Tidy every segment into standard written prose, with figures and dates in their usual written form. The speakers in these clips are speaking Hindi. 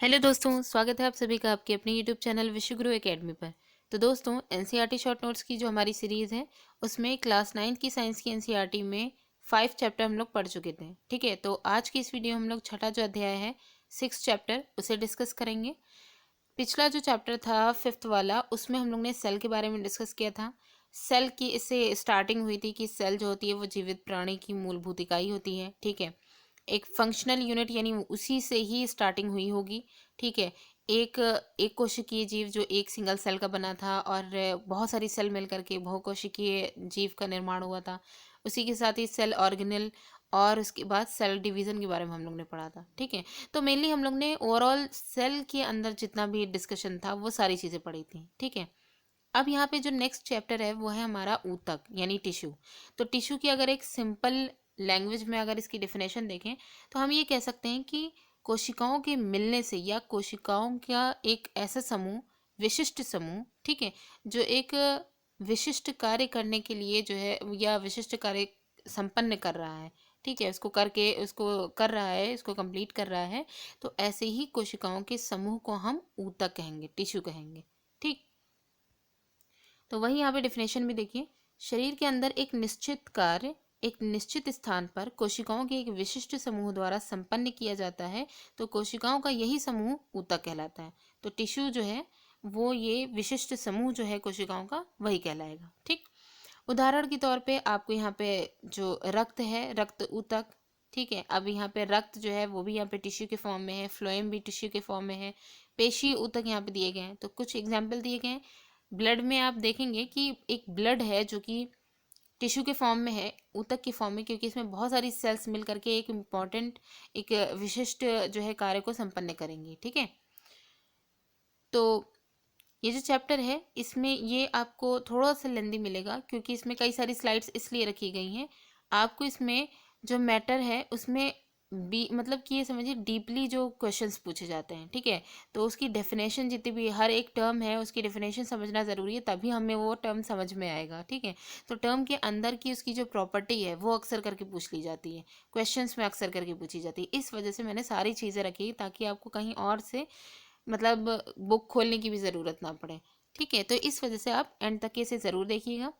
हेलो दोस्तों, स्वागत है आप सभी का आपके अपने यूट्यूब चैनल विश्वगुरु एकेडमी पर। तो दोस्तों, एनसीईआरटी शॉर्ट नोट्स की जो हमारी सीरीज़ है उसमें क्लास 9 की साइंस की एनसीईआरटी में 5 चैप्टर हम लोग पढ़ चुके थे। ठीक है, तो आज की इस वीडियो में हम लोग छठा जो अध्याय है 6 चैप्टर उसे डिस्कस करेंगे। पिछला जो चैप्टर था 5th वाला, उसमें हम लोग ने सेल के बारे में डिस्कस किया था। सेल की इससे स्टार्टिंग हुई थी कि सेल जो होती है वो जीवित प्राणी की मूलभूत इकाई होती है। ठीक है, एक फंक्शनल यूनिट यानी उसी से ही स्टार्टिंग हुई होगी। ठीक है, एक एक कोशिकीय जीव जो एक सिंगल सेल का बना था और बहुत सारी सेल मिलकर के बहुकोशिकीय जीव का निर्माण हुआ था। उसी के साथ ही सेल ऑर्गेनेल और उसके बाद सेल डिवीज़न के बारे में हम लोग ने पढ़ा था। ठीक है, तो मेनली हम लोग ने ओवरऑल सेल के अंदर जितना भी डिस्कशन था वो सारी चीज़ें पढ़ी थी। ठीक है, अब यहाँ पे जो नेक्स्ट चैप्टर है वो है हमारा ऊतक यानी टिश्यू। तो टिश्यू की अगर एक सिंपल लैंग्वेज में अगर इसकी डेफिनेशन देखें तो हम ये कह सकते हैं कि कोशिकाओं के मिलने से या कोशिकाओं का एक ऐसा समूह, विशिष्ट समूह, ठीक है, जो एक विशिष्ट कार्य करने के लिए जो है या विशिष्ट कार्य संपन्न कर रहा है। ठीक है, उसको करके उसको कर रहा है, इसको कंप्लीट कर रहा है, तो ऐसे ही कोशिकाओं के समूह को हम ऊतक कहेंगे, टिश्यू कहेंगे। ठीक, तो वही यहाँ पे डिफिनेशन भी देखिए, शरीर के अंदर एक निश्चित कार्य एक निश्चित स्थान पर कोशिकाओं के एक विशिष्ट समूह द्वारा संपन्न किया जाता है, तो कोशिकाओं का यही समूह ऊतक कहलाता है। तो टिश्यू जो है वो ये विशिष्ट समूह जो है कोशिकाओं का वही कहलाएगा। ठीक, उदाहरण के तौर पे आपको यहाँ पे जो रक्त है, रक्त ऊतक। ठीक है, अब यहाँ पे रक्त जो है वो भी यहाँ पे टिश्यू के फॉर्म में है, फ्लोएम भी टिश्यू के फॉर्म में है, पेशी ऊतक यहाँ पे दिए गए हैं। तो कुछ एग्जाम्पल दिए गए हैं। ब्लड में आप देखेंगे कि एक ब्लड है जो कि टिश्यू के फॉर्म में है, ऊतक के फॉर्म में, क्योंकि इसमें बहुत सारी सेल्स मिल करके एक इम्पॉर्टेंट एक विशिष्ट जो है कार्य को संपन्न करेंगी। ठीक है, तो ये जो चैप्टर है इसमें ये आपको थोड़ा सा लेंदी मिलेगा क्योंकि इसमें कई सारी स्लाइड्स इसलिए रखी गई हैं। आपको इसमें जो मैटर है उसमें बी मतलब कि ये समझिए डीपली जो क्वेश्चंस पूछे जाते हैं। ठीक है, तो उसकी डेफिनेशन जितनी भी हर एक टर्म है उसकी डेफिनेशन समझना ज़रूरी है, तभी हमें वो टर्म समझ में आएगा। ठीक है, तो टर्म के अंदर की उसकी जो प्रॉपर्टी है वो अक्सर करके पूछ ली जाती है, क्वेश्चंस में अक्सर करके पूछी जाती है। इस वजह से मैंने सारी चीज़ें रखी ताकि आपको कहीं और से मतलब बुक खोलने की भी ज़रूरत ना पड़े। ठीक है, तो इस वजह से आप एंड तक इसे ज़रूर देखिएगा।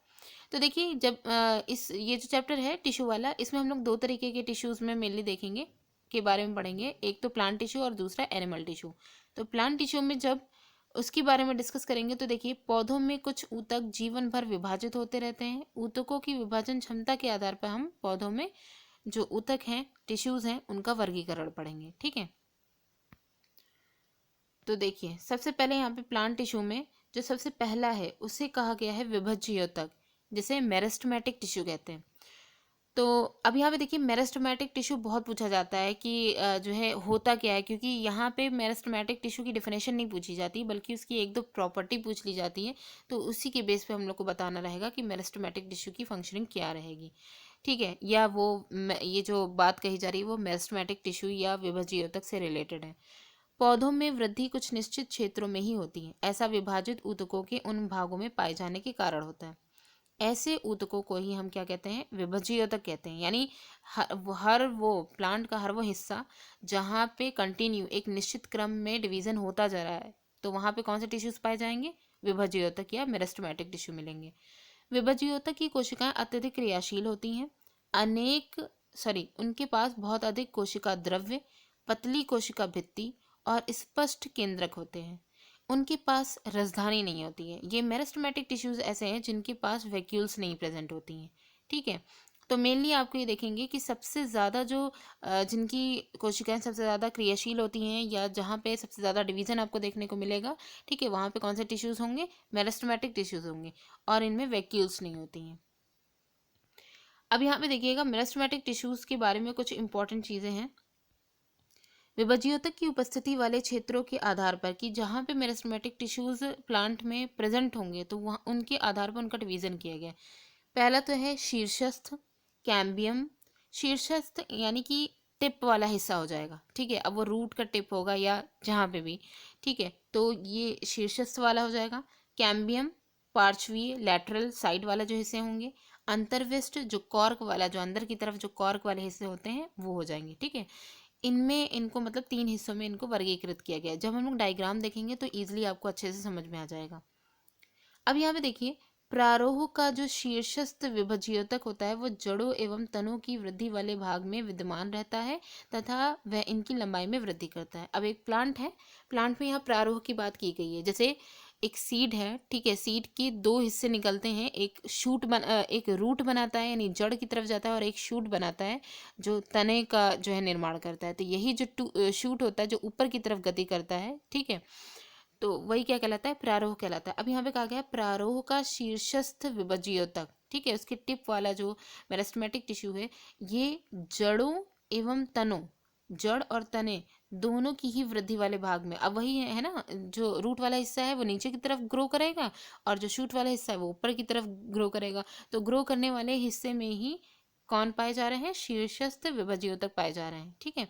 तो देखिए, जब इस ये जो चैप्टर है टिश्यू वाला, इसमें हम लोग दो तरीके के टिश्यूज़ में मेनली देखेंगे के बारे में पढ़ेंगे। एक तो प्लांट टिश्यू और दूसरा एनिमल टिश्यू। तो प्लांट टिश्यू में जब उसके बारे में डिस्कस करेंगे तो देखिए, पौधों में कुछ ऊतक जीवन भर विभाजित होते रहते हैं। ऊतकों की विभाजन क्षमता के आधार पर हम पौधों में जो ऊतक हैं, टिश्यूज़ हैं, उनका वर्गीकरण पढ़ेंगे। ठीक है, तो देखिए, सबसे पहले यहाँ पे प्लांट टिश्यू में जो सबसे पहला है उसे कहा गया है विभज्ययोतक, जिसे मेरिस्टेमेटिक टिश्यू कहते हैं। तो अब यहाँ पे देखिए, मेरिस्टेमेटिक टिश्यू बहुत पूछा जाता है कि जो है होता क्या है, क्योंकि यहाँ पे मेरिस्टेमेटिक टिश्यू की डिफिनेशन नहीं पूछी जाती बल्कि उसकी एक दो प्रॉपर्टी पूछ ली जाती है। तो उसी के बेस पे हम लोग को बताना रहेगा कि मेरिस्टेमेटिक टिश्यू की फंक्शनिंग क्या रहेगी। ठीक है, या वो ये जो बात कही जा रही है वो मेरिस्टेमेटिक टिश्यू या विभज्ययोतक से रिलेटेड है। पौधों में वृद्धि कुछ निश्चित क्षेत्रों में ही होती है। ऐसा विभाजित ऊतकों के उन भागों में पाए जाने के कारण होता है। ऐसे ऊतकों को ही हम क्या कहते हैं, विभज्ययोतक कहते हैं। यानी हर वो प्लांट का हर वो हिस्सा जहाँ पे कंटिन्यू एक निश्चित क्रम में डिवीजन होता जा रहा है, तो वहाँ पे कौन से टिश्यूज पाए जाएंगे, विभज्ययोतक या मेरिस्टेमेटिक टिश्यू मिलेंगे। विभज्ययोतक की कोशिकाएं अत्यधिक क्रियाशील होती हैं। अनेक उनके पास बहुत अधिक कोशिका द्रव्य, पतली कोशिका भित्ति और स्पष्ट केंद्रक होते हैं। उनके पास राजधानी नहीं होती है। ये मेरिस्टेमेटिक टिश्यूज ऐसे हैं जिनके पास वैक्यूल्स नहीं प्रेजेंट होती हैं। ठीक है, तो मेनली आपको ये देखेंगे कि सबसे ज़्यादा जो जिनकी कोशिकाएं सबसे ज़्यादा क्रियाशील होती हैं या जहाँ पे सबसे ज़्यादा डिवीज़न आपको देखने को मिलेगा, ठीक है, वहाँ पे कौन से टिश्यूज़ होंगे, मेरिस्टेमेटिक टिश्यूज़ होंगे, और इनमें वैक्यूल्स नहीं होती हैं। अब यहाँ पे देखिएगा, मेरिस्टेमेटिक टिश्यूज़ के बारे में कुछ इंपॉर्टेंट चीज़ें हैं। विभज्योतक की उपस्थिति वाले क्षेत्रों के आधार पर कि जहाँ पे मेरिस्टेमेटिक टिश्यूज प्लांट में प्रेजेंट होंगे तो वहाँ उनके आधार पर उनका डिवीजन किया गया है। पहला तो है शीर्षस्थ, कैम्बियम। शीर्षस्थ यानी कि टिप वाला हिस्सा हो जाएगा। ठीक है, अब वो रूट का टिप होगा या जहाँ पे भी, ठीक है, तो ये शीर्षस्थ वाला हो जाएगा। कैम्बियम पार्श्वीय लैटरल साइड वाला जो हिस्से होंगे। अंतर्विष्ट जो कॉर्क वाला, जो अंदर की तरफ जो कॉर्क वाले हिस्से होते हैं वो हो जाएंगे। ठीक है, इनमें इनको मतलब 3 हिस्सों में इनको वर्गीकृत किया गया है। जब हम लोग डायग्राम देखेंगे तो ईजिली आपको अच्छे से समझ में आ जाएगा। अब यहाँ पे देखिए, प्रारोह का जो शीर्षस्थ विभज्योतक होता है वो जड़ों एवं तनों की वृद्धि वाले भाग में विद्यमान रहता है तथा वह इनकी लंबाई में वृद्धि करता है। अब एक प्लांट है, प्लांट में यहाँ प्रारोह की बात की गई है। जैसे एक सीड है, ठीक है, सीड के 2 हिस्से निकलते हैं, एक एक रूट बनाता है यानी जड़ की तरफ जाता है, और एक शूट बनाता है जो तने का जो है निर्माण करता है। तो यही जो शूट होता है जो ऊपर की तरफ गति करता है, ठीक है, तो वही क्या कहलाता है, प्रारोह कहलाता है। अब यहाँ पे कहा गया है प्रारोह का शीर्षस्थ विभज्योतक, ठीक है, उसके टिप वाला जो मेरिस्टेमेटिक टिश्यू है ये जड़ों एवं तनों, जड़ और तने दोनों की ही वृद्धि वाले भाग में, अब वही है ना, जो रूट वाला हिस्सा है वो नीचे की तरफ ग्रो करेगा और जो शूट वाला हिस्सा है वो ऊपर की तरफ ग्रो करेगा। तो ग्रो करने वाले हिस्से में ही कौन पाए जा रहे हैं, शीर्षस्थ विभज्योतक पाए जा रहे हैं, ठीक है।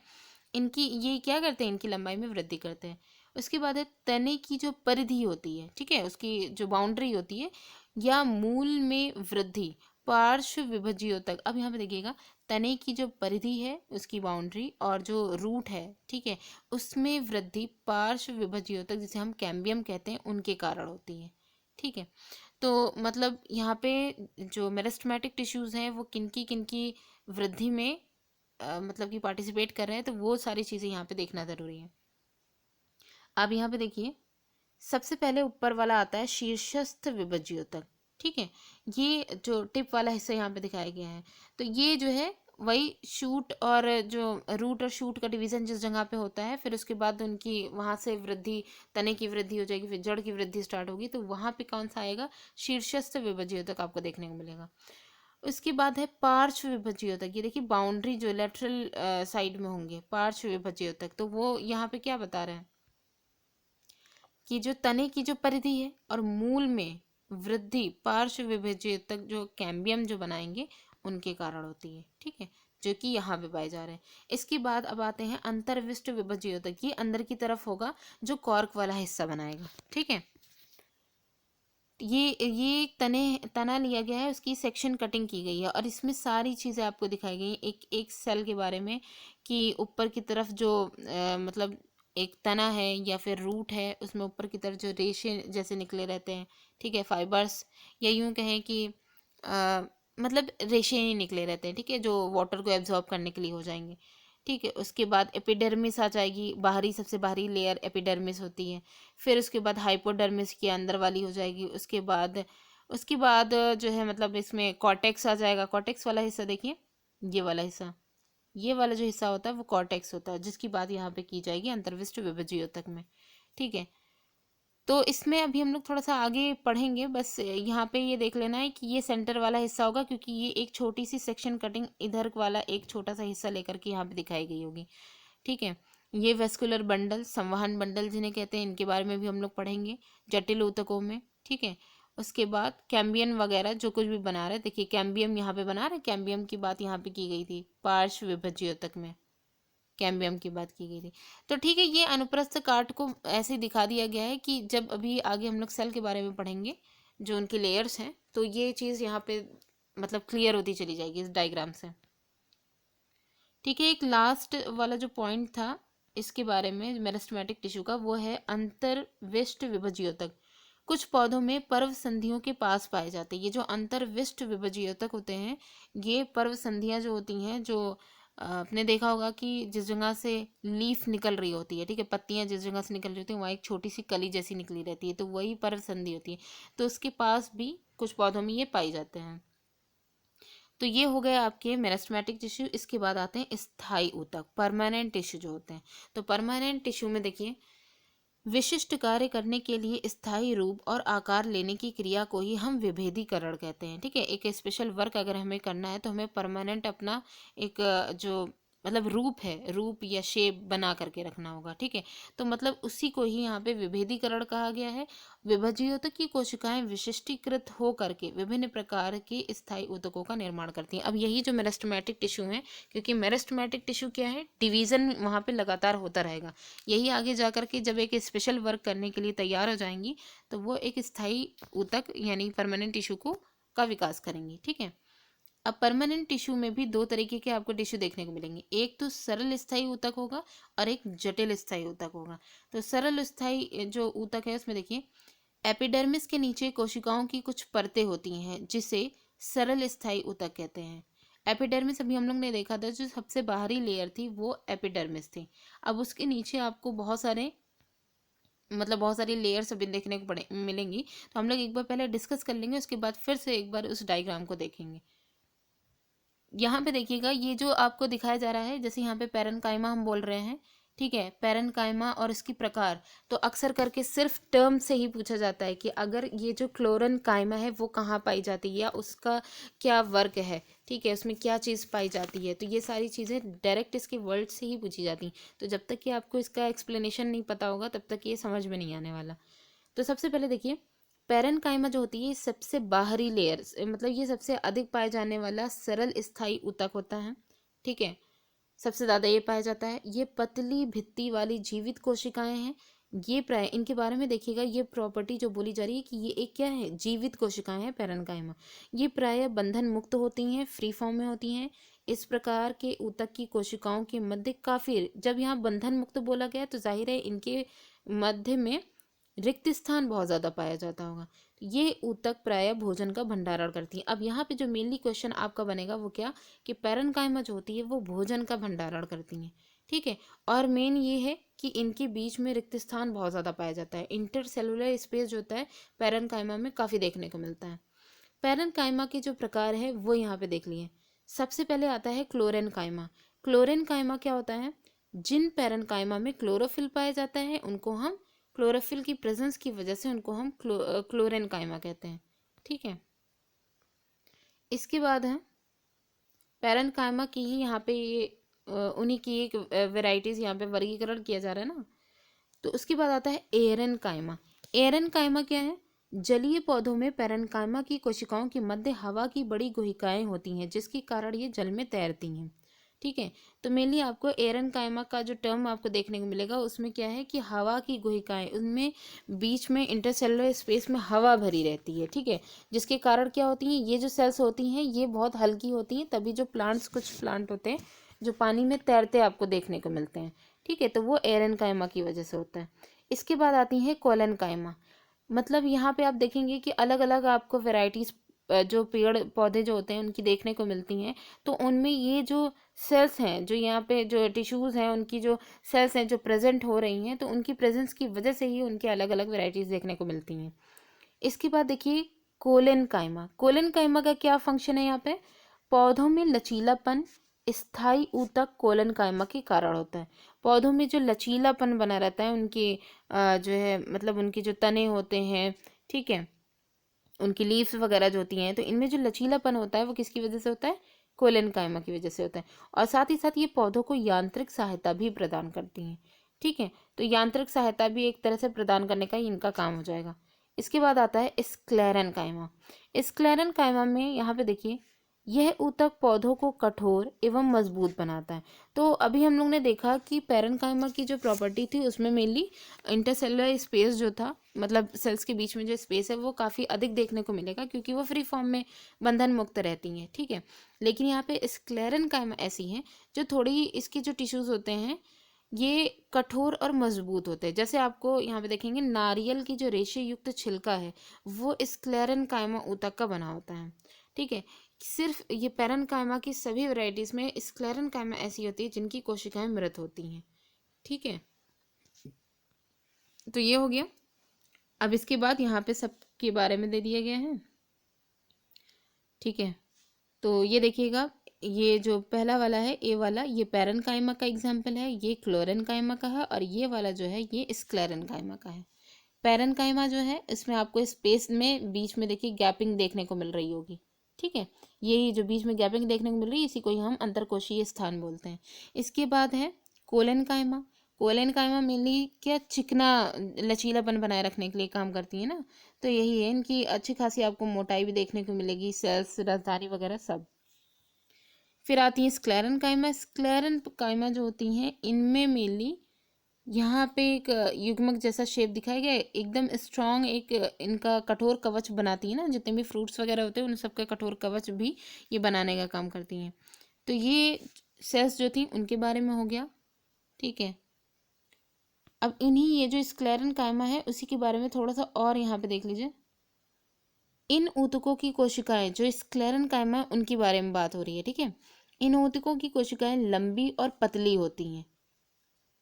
इनकी ये क्या करते हैं, इनकी लंबाई में वृद्धि करते हैं। उसके बाद है तने की जो परिधि होती है, ठीक है, उसकी जो बाउंड्री होती है या मूल में वृद्धि पार्श्व विभज्योतक। अब यहाँ पे देखिएगा, तने की जो परिधि है उसकी बाउंड्री और जो रूट है, ठीक है, उसमें वृद्धि पार्श्व विभज्योतक जिसे हम कैम्बियम कहते हैं उनके कारण होती है, ठीक है। तो मतलब यहाँ पे जो मेरिस्टेमेटिक टिश्यूज हैं वो किनकी किनकी वृद्धि में मतलब कि पार्टिसिपेट कर रहे हैं, तो वो सारी चीज़ें यहाँ पे देखना ज़रूरी है। अब यहाँ पे देखिए, सबसे पहले ऊपर वाला आता है शीर्षस्थ विभज्योतक, ठीक है, ये जो टिप वाला हिस्सा यहाँ पे दिखाया गया है, तो ये जो है वही शूट और जो रूट और शूट का डिवीजन जिस जगह पे होता है, फिर उसके बाद उनकी वहाँ से वृद्धि, तने की वृद्धि हो जाएगी, फिर जड़ की वृद्धि स्टार्ट होगी, तो वहाँ पे कौन सा आएगा, शीर्षस्थ विभज्योतक आपको देखने को मिलेगा। उसके बाद है पार्श्व विभज्योतक, ये देखिए बाउंड्री जो लेटरल साइड में होंगे पार्श्व विभज्योतक, तो वो यहाँ पे क्या बता रहे हैं कि जो तने की जो परिधि है और मूल में वृद्धि पार्श्व विभज्योतक जो कैम्बियम जो बनाएंगे उनके कारण होती है, ठीक है, जो कि यहाँ पे पाए जा रहे हैं। इसके बाद अब आते हैं अंतर्विष्ट विभज्योतक, ये अंदर की तरफ होगा जो कॉर्क वाला हिस्सा बनाएगा, ठीक है। ये एक तना लिया गया है, उसकी सेक्शन कटिंग की गई है और इसमें सारी चीज़ें आपको दिखाई गई हैं एक एक सेल के बारे में, कि ऊपर की तरफ जो मतलब एक तना है या फिर रूट है उसमें ऊपर की तरफ जो रेशे जैसे निकले रहते हैं, ठीक है, फाइबर्स, या यूं कहें कि मतलब रेशे ही निकले रहते हैं, ठीक है, जो वाटर को एब्जॉर्ब करने के लिए हो जाएंगे, ठीक है। उसके बाद एपिडर्मिस आ जाएगी, बाहरी सबसे बाहरी लेयर एपिडर्मिस होती है। फिर उसके बाद हाइपोडर्मिस की अंदर वाली हो जाएगी। उसके बाद जो है मतलब इसमें कॉर्टेक्स आ जाएगा। कॉर्टेक्स वाला हिस्सा देखिए, ये वाला हिस्सा, ये वाला जो हिस्सा होता है वो कॉर्टेक्स होता है, जिसकी बात यहाँ पे की जाएगी अंतर्विष्ट विभज्योतक में, ठीक है। तो इसमें अभी हम लोग थोड़ा सा आगे पढ़ेंगे, बस यहाँ पे ये देख लेना है कि ये सेंटर वाला हिस्सा होगा, क्योंकि ये एक छोटी सी सेक्शन कटिंग इधर वाला एक छोटा सा हिस्सा लेकर के यहाँ पे दिखाई गई होगी, ठीक है। ये वेस्कुलर बंडल, संवहन बंडल जिन्हें कहते हैं, इनके बारे में भी हम लोग पढ़ेंगे जटिल ऊतकों में, ठीक है। उसके बाद कैम्बियम वगैरह जो कुछ भी बना रहे, देखिए कैम्बियम यहाँ पे बना रहे, कैम्बियम की बात यहाँ पे की गई थी पार्श्व विभज्योतक में, कैम्बियम की बात की गई थी। तो ठीक है, ये अनुप्रस्थ काट को ऐसे दिखा दिया गया है कि जब अभी आगे हम लोग सेल के बारे में पढ़ेंगे जो उनकी लेयर्स हैं, तो ये चीज़ यहाँ पे मतलब क्लियर होती चली जाएगी इस डायग्राम से, ठीक है। एक लास्ट वाला जो पॉइंट था इसके बारे में मेरिस्टेमेटिक टिश्यू का, वो है अंतर्विष्ट विभज्योतक। कुछ पौधों में पर्व संधियों के पास पाए जाते हैं। ये जो अंतर्विष्ट विभज्योतक होते हैं, ये पर्व संधियाँ जो होती हैं, जो आपने देखा होगा कि जिस जगह से लीफ निकल रही होती है, ठीक है, पत्तियां जिस जगह से निकल रही होती हैं वहाँ एक छोटी सी कली जैसी निकली रहती है, तो वही पर्व संधि होती है। तो उसके पास भी कुछ पौधों में ये पाई जाते हैं। तो ये हो गए आपके मेरिस्टेमेटिक टिश्यू। इसके बाद आते हैं स्थायी ऊतक, परमानेंट टिश्यू जो होते हैं। तो परमानेंट टिश्यू में देखिए, विशिष्ट कार्य करने के लिए स्थायी रूप और आकार लेने की क्रिया को ही हम विभेदीकरण कहते हैं, ठीक है। एक स्पेशल वर्क अगर हमें करना है तो हमें परमानेंट अपना एक जो मतलब रूप है, रूप या शेप बना करके रखना होगा, ठीक है। तो मतलब उसी को ही यहाँ पे विभेदीकरण कहा गया है। विभज्योतक की कोशिकाएं विशिष्टीकृत हो करके विभिन्न प्रकार के स्थायी ऊतकों का निर्माण करती हैं। अब यही जो मेरिस्टेमेटिक टिश्यू है, क्योंकि मेरिस्टेमेटिक टिश्यू क्या है, डिवीजन वहाँ पे लगातार होता रहेगा, यही आगे जा करके जब एक स्पेशल वर्क करने के लिए तैयार हो जाएंगी तो वो एक स्थायी ऊतक यानी परमानेंट टिश्यू को का विकास करेंगी, ठीक है। अब परमानेंट टिश्यू में भी दो तरीके के आपको टिश्यू देखने को मिलेंगे, एक तो सरल स्थायी ऊतक होगा और एक जटिल स्थायी ऊतक होगा। तो सरल स्थायी जो ऊतक है उसमें देखिए एपिडर्मिस के नीचे कोशिकाओं की कुछ परतें होती हैं जिसे सरल स्थायी ऊतक कहते हैं। एपिडर्मिस अभी हम लोग ने देखा था, जो सबसे बाहरी लेयर थी वो एपिडर्मिस थी। अब उसके नीचे आपको बहुत सारी लेयर्स अभी देखने को पड़े मिलेंगी। तो हम लोग एक बार पहले डिस्कस कर लेंगे, उसके बाद फिर से एक बार उस डायग्राम को देखेंगे। यहाँ पे देखिएगा, ये जो आपको दिखाया जा रहा है, जैसे यहाँ पे पैरेन्काइमा हम बोल रहे हैं, ठीक है, पैरेन्काइमा और इसकी प्रकार, तो अक्सर करके सिर्फ टर्म से ही पूछा जाता है कि अगर ये जो क्लोरेन्काइमा है वो कहाँ पाई जाती है या उसका क्या वर्क है, ठीक है, उसमें क्या चीज़ पाई जाती है। तो ये सारी चीज़ें डायरेक्ट इसके वर्ड से ही पूछी जाती हैं। तो जब तक कि आपको इसका एक्सप्लेनेशन नहीं पता होगा तब तक ये समझ में नहीं आने वाला। तो सबसे पहले देखिए, पैरेन्काइमा जो होती है सबसे बाहरी लेयर, मतलब ये सबसे अधिक पाए जाने वाला सरल स्थायी ऊतक होता है, ठीक है, सबसे ज़्यादा ये पाया जाता है। ये पतली भित्ति वाली जीवित कोशिकाएं हैं। ये प्राय इनके बारे में देखिएगा, ये प्रॉपर्टी जो बोली जा रही है कि ये एक क्या है, जीवित कोशिकाएं हैं पैरेन्काइमा। ये प्राय बंधन मुक्त होती हैं, फ्री फॉर्म में होती हैं। इस प्रकार के ऊतक की कोशिकाओं के मध्य काफी, जब यहाँ बंधन मुक्त बोला गया तो जाहिर है इनके मध्य में रिक्त स्थान बहुत ज़्यादा पाया जाता होगा। ये ऊतक प्रायः भोजन का भंडारण करती है। अब यहाँ पे जो मेनली क्वेश्चन आपका बनेगा वो क्या, कि पैरेन्काइमा जो होती है वो भोजन का भंडारण करती हैं, ठीक है। और मेन ये है कि इनके बीच में रिक्त स्थान बहुत ज़्यादा पाया जाता है। इंटरसेलुलर स्पेस जो होता है पैरेन्काइमा में काफ़ी देखने को मिलता है। पैरेन्काइमा के जो प्रकार है वो यहाँ पे देख लिए। सबसे पहले आता है क्लोरेन्काइमा। क्लोरेन्काइमा क्या होता है, जिन पैरेन्काइमा में क्लोरोफिल पाया जाता है उनको हम, क्लोरोफिल की प्रेजेंस की वजह से उनको हम क्लोरेन्काइमा कहते हैं, ठीक है। इसके बाद है पैरेन्काइमा की ही यहाँ पे ये उन्हीं की एक वेराइटीज यहाँ पे वर्गीकरण किया जा रहा है ना। तो उसके बाद आता है एरेन्काइमा। एरेन्काइमा क्या है, जलीय पौधों में पैरेन्काइमा की कोशिकाओं के मध्य हवा की बड़ी गुहिकाएं होती हैं जिसके कारण ये जल में तैरती हैं, ठीक है। तो मेनली आपको एरेन्काइमा का जो टर्म आपको देखने को मिलेगा उसमें क्या है कि हवा की गुहिकाएं, उनमें बीच में इंटरसेलुलर स्पेस में हवा भरी रहती है, ठीक है, जिसके कारण क्या होती हैं, ये जो सेल्स होती हैं ये बहुत हल्की होती हैं, तभी जो प्लांट्स, कुछ प्लांट होते हैं जो पानी में तैरते आपको देखने को मिलते हैं, ठीक है। तो वो एरेन्काइमा की वजह से होता है। इसके बाद आती है कोलेन्काइमा। मतलब यहाँ पे आप देखेंगे कि अलग अलग आपको वेराइटीज जो पेड़ पौधे जो होते हैं उनकी देखने को मिलती हैं। तो उनमें ये जो सेल्स हैं, जो यहाँ पे जो टिश्यूज़ हैं, उनकी जो सेल्स हैं जो प्रेजेंट हो रही हैं, तो उनकी प्रेजेंस की वजह से ही उनके अलग अलग वेराइटीज़ देखने को मिलती हैं। इसके बाद देखिए कोलेन्काइमा। कोलेन्काइमा का क्या फंक्शन है यहाँ पे, पौधों में लचीलापन, स्थायी ऊतक कोलेन्काइमा के कारण होता है। पौधों में जो लचीलापन बना रहता है, उनके जो है मतलब उनके जो तने होते हैं, ठीक है, उनकी लीव्स वगैरह जो होती हैं, तो इनमें जो लचीलापन होता है वो किसकी वजह से होता है, कोलेन्काइमा की वजह से होता है। और साथ ही साथ ये पौधों को यांत्रिक सहायता भी प्रदान करती हैं, ठीक है। तो यांत्रिक सहायता भी एक तरह से प्रदान करने का ही इनका काम हो जाएगा। इसके बाद आता है स्क्लेरेन्काइमा। स्क्लेरेन्काइमा में यहाँ पे देखिए, यह ऊतक पौधों को कठोर एवं मजबूत बनाता है। तो अभी हम लोग ने देखा कि पैरेन्काइमा की जो प्रॉपर्टी थी उसमें मेनली इंटरसेलुलर स्पेस जो था, मतलब सेल्स के बीच में जो स्पेस है वो काफ़ी अधिक देखने को मिलेगा क्योंकि वो फ्री फॉर्म में बंधन मुक्त रहती हैं, ठीक है। लेकिन यहाँ पे स्क्लेरेन्काइमा ऐसी हैं जो थोड़ी, इसके जो टिश्यूज़ होते हैं ये कठोर और मजबूत होते हैं। जैसे आपको यहाँ पे देखेंगे नारियल की जो रेशे युक्त छिलका है वो स्क्लेरेन्काइमा ऊतक का बना होता है, ठीक है। सिर्फ ये पैरेन्काइमा की सभी वैरायटीज में स्क्लेरेन्काइमा ऐसी होती है जिनकी कोशिकाएं मृत होती हैं, ठीक है। तो ये हो गया। अब इसके बाद यहाँ पे सबके बारे में दे दिए गए हैं, ठीक है। तो ये देखिएगा, ये जो पहला वाला है ए वाला, ये पैरेन्काइमा का एग्जाम्पल है, ये क्लोरेन्काइमा का है, और ये वाला जो है ये स्क्लेरेन्काइमा का है। पैरेन्काइमा जो है इसमें आपको स्पेस में बीच में देखिए गैपिंग देखने को मिल रही होगी, ठीक है। यही जो बीच में गैपिंग देखने को मिल रही है इसी को ही हम अंतरकोशीय स्थान बोलते हैं। इसके बाद है कोलेन्काइमा। कोलेन्काइमा मेनली क्या, चिकना लचीलापन बनाए रखने के लिए काम करती है ना। तो यही है, इनकी अच्छी खासी आपको मोटाई भी देखने को मिलेगी, सेल्स, रसधारी वगैरह सब। फिर आती है स्क्लेरेन्काइमा। स्क्लेरेन्काइमा जो होती हैं इनमें मेनली यहाँ पे एक युग्मक जैसा शेप दिखाया गया है, एकदम स्ट्रॉन्ग एक इनका कठोर कवच बनाती है ना, जितने भी फ्रूट्स वगैरह होते हैं उन सबका कठोर कवच भी ये बनाने का काम करती हैं। तो ये सेल्स जो थी उनके बारे में हो गया। ठीक है, अब इन्हीं ये जो स्क्लेरन कायमा है उसी के बारे में थोड़ा सा और यहाँ पे देख लीजिए। इन ऊतकों की कोशिकाएं जो स्क्लेरन कायमा है उनके बारे में बात हो रही है। ठीक है, इन ऊतकों की कोशिकाएं लंबी और पतली होती हैं,